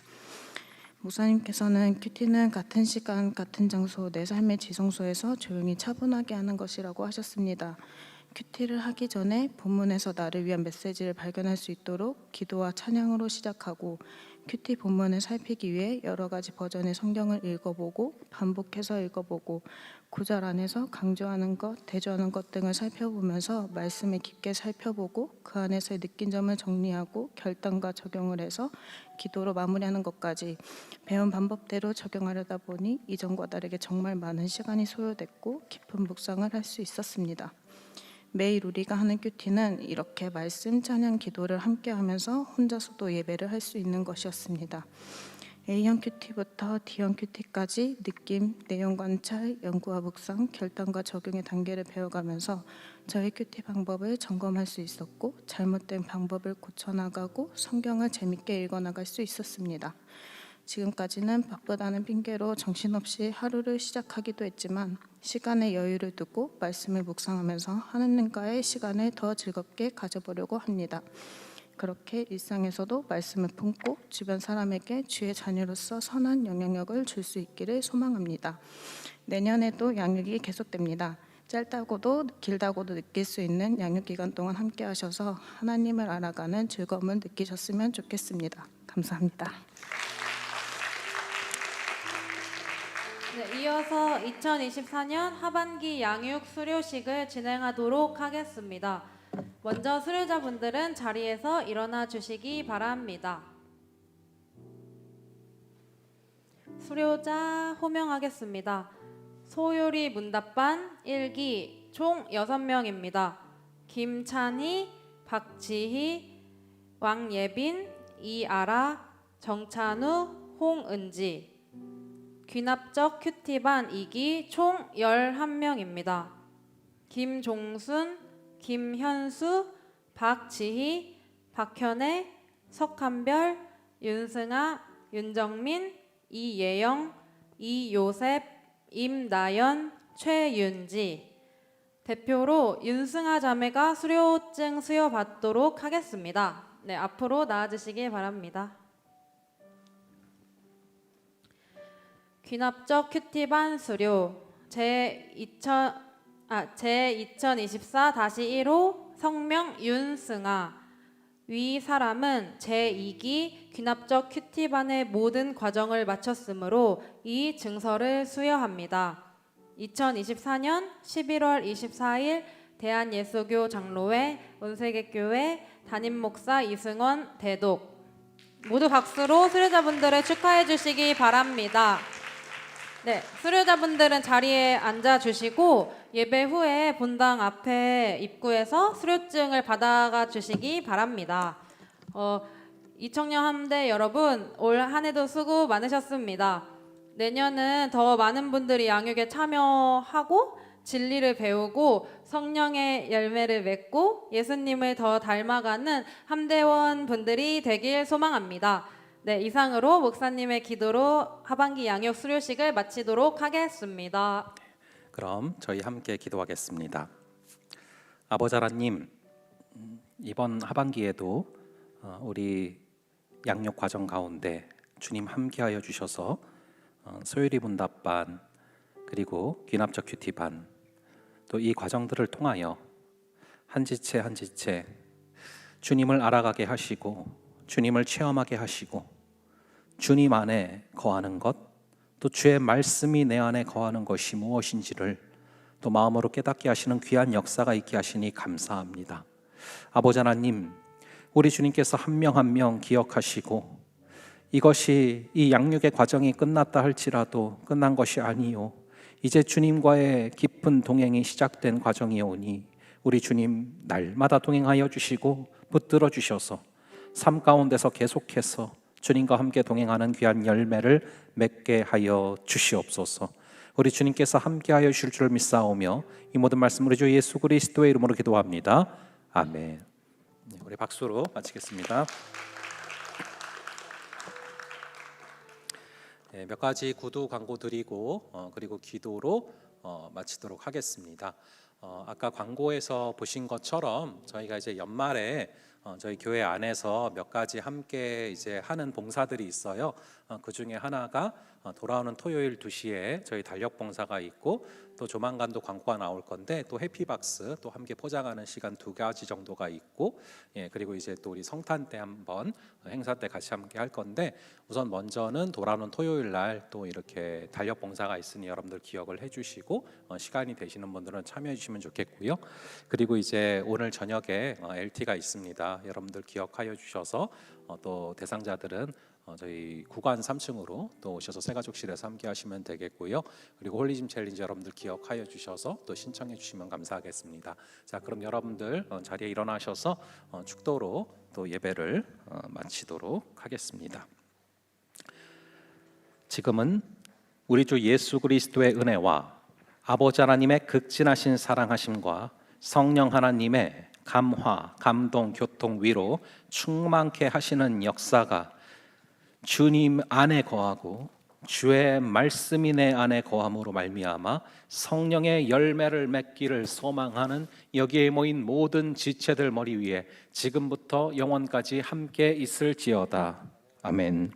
목사님께서는 큐티는 같은 시간 같은 장소 내 삶의 지성소에서 조용히 차분하게 하는 것이라고 하셨습니다. 큐티를 하기 전에 본문에서 나를 위한 메시지를 발견할 수 있도록 기도와 찬양으로 시작하고, 큐티 본문을 살피기 위해 여러 가지 버전의 성경을 읽어보고 반복해서 읽어보고 구절 안에서 강조하는 것, 대조하는 것 등을 살펴보면서 말씀을 깊게 살펴보고 그 안에서 느낀 점을 정리하고 결단과 적용을 해서 기도로 마무리하는 것까지 배운 방법대로 적용하려다 보니 이전과 다르게 정말 많은 시간이 소요됐고 깊은 묵상을 할 수 있었습니다. 매일 우리가 하는 큐티는 이렇게 말씀, 찬양, 기도를 함께 하면서 혼자서도 예배를 할 수 있는 것이었습니다. A형 큐티부터 D형 큐티까지 느낌, 내용 관찰, 연구와 묵상, 결단과 적용의 단계를 배워가면서 저의 큐티 방법을 점검할 수 있었고, 잘못된 방법을 고쳐나가고 성경을 재밌게 읽어나갈 수 있었습니다. 지금까지는 바쁘다는 핑계로 정신없이 하루를 시작하기도 했지만, 시간에 여유를 두고 말씀을 묵상하면서 하나님과의 시간을 더 즐겁게 가져보려고 합니다. 그렇게 일상에서도 말씀을 품고 주변 사람에게 주의 자녀로서 선한 영향력을 줄 수 있기를 소망합니다. 내년에도 양육이 계속됩니다. 짧다고도 길다고도 느낄 수 있는 양육 기간 동안 함께 하셔서 하나님을 알아가는 즐거움을 느끼셨으면 좋겠습니다. 감사합니다. 네, 이어서 2024년 하반기 양육 수료식을 진행하도록 하겠습니다. 먼저 수료자분들은 자리에서 일어나 주시기 바랍니다. 수료자 호명하겠습니다. 소요리 문답반 1기 총 6명입니다. 김찬희, 박지희, 왕예빈, 이아라, 정찬우, 홍은지. 귀납적 큐티반 2기 총 11명입니다. 김종순, 김현수, 박지희, 박현애, 석한별, 윤승아, 윤정민, 이예영, 이요셉, 임나연, 최윤지. 대표로 윤승아 자매가 수료증 수여받도록 하겠습니다. 네, 앞으로 나와주시기 바랍니다. 귀납적 큐티반 수료 제2024-1호 성명 윤승아. 위 사람은 제2기 귀납적 큐티반의 모든 과정을 마쳤으므로 이 증서를 수여합니다. 2024년 11월 24일 대한예수교 장로회 온세계교회 담임목사 이승원 대독. 모두 박수로 수료자분들을 축하해 주시기 바랍니다. 네, 수료자분들은 자리에 앉아 주시고 예배 후에 본당 앞에 입구에서 수료증을 받아가 주시기 바랍니다. 이청년 함대 여러분, 올 한 해도 수고 많으셨습니다. 내년은 더 많은 분들이 양육에 참여하고 진리를 배우고 성령의 열매를 맺고 예수님을 더 닮아가는 함대원 분들이 되길 소망합니다. 네, 이상으로 목사님의 기도로 하반기 양육 수료식을 마치도록 하겠습니다. 그럼 저희 함께 기도하겠습니다. 아버지 하나님, 이번 하반기에도 우리 양육 과정 가운데 주님 함께하여 주셔서 소율이 문답반 그리고 귀납적 큐티반 또 이 과정들을 통하여 한 지체 한 지체 주님을 알아가게 하시고 주님을 체험하게 하시고 주님 안에 거하는 것, 또 주의 말씀이 내 안에 거하는 것이 무엇인지를 또 마음으로 깨닫게 하시는 귀한 역사가 있게 하시니 감사합니다. 아버지 하나님, 우리 주님께서 한 명 한 명 기억하시고 이것이 이 양육의 과정이 끝났다 할지라도 끝난 것이 아니요, 이제 주님과의 깊은 동행이 시작된 과정이오니 우리 주님 날마다 동행하여 주시고 붙들어 주셔서 삶 가운데서 계속해서 주님과 함께 동행하는 귀한 열매를 맺게 하여 주시옵소서. 우리 주님께서 함께하여 주실 줄 믿사오며 이 모든 말씀 우리 주 예수 그리스도의 이름으로 기도합니다. 아멘. 우리 박수로 마치겠습니다. 몇 가지 구두 광고 드리고 그리고 기도로 마치도록 하겠습니다. 아까 광고에서 보신 것처럼 저희가 이제 연말에 저희 교회 안에서 몇 가지 함께 이제 하는 봉사들이 있어요. 그 중에 하나가 돌아오는 토요일 2시에 저희 달력 봉사가 있고, 또 조만간도 광고가 나올 건데 또 해피박스 또 함께 포장하는 시간 2가지 정도가 있고, 그리고 이제 또 우리 성탄 때 한번 행사 때 같이 함께 할 건데, 우선 먼저는 돌아오는 토요일 날 또 이렇게 달력 봉사가 있으니 여러분들 기억을 해주시고 시간이 되시는 분들은 참여해 주시면 좋겠고요. 그리고 이제 오늘 저녁에 LT가 있습니다. 여러분들 기억하여 주셔서 또 대상자들은 저희 구간 3층으로 또 오셔서 새가족실에서 함께 하시면 되겠고요. 그리고 홀리짐 챌린지 여러분들 기억하여 주셔서 또 신청해 주시면 감사하겠습니다. 자, 그럼 여러분들 자리에 일어나셔서 축도로 또 예배를 마치도록 하겠습니다. 지금은 우리 주 예수 그리스도의 은혜와 아버지 하나님의 극진하신 사랑하심과 성령 하나님의 감화, 감동, 교통, 위로 충만케 하시는 역사가 주님 안에 거하고 주의 말씀이 내 안에 거함으로 말미암아 성령의 열매를 맺기를 소망하는 여기에 모인 모든 지체들 머리 위에 지금부터 영원까지 함께 있을지어다. 아멘.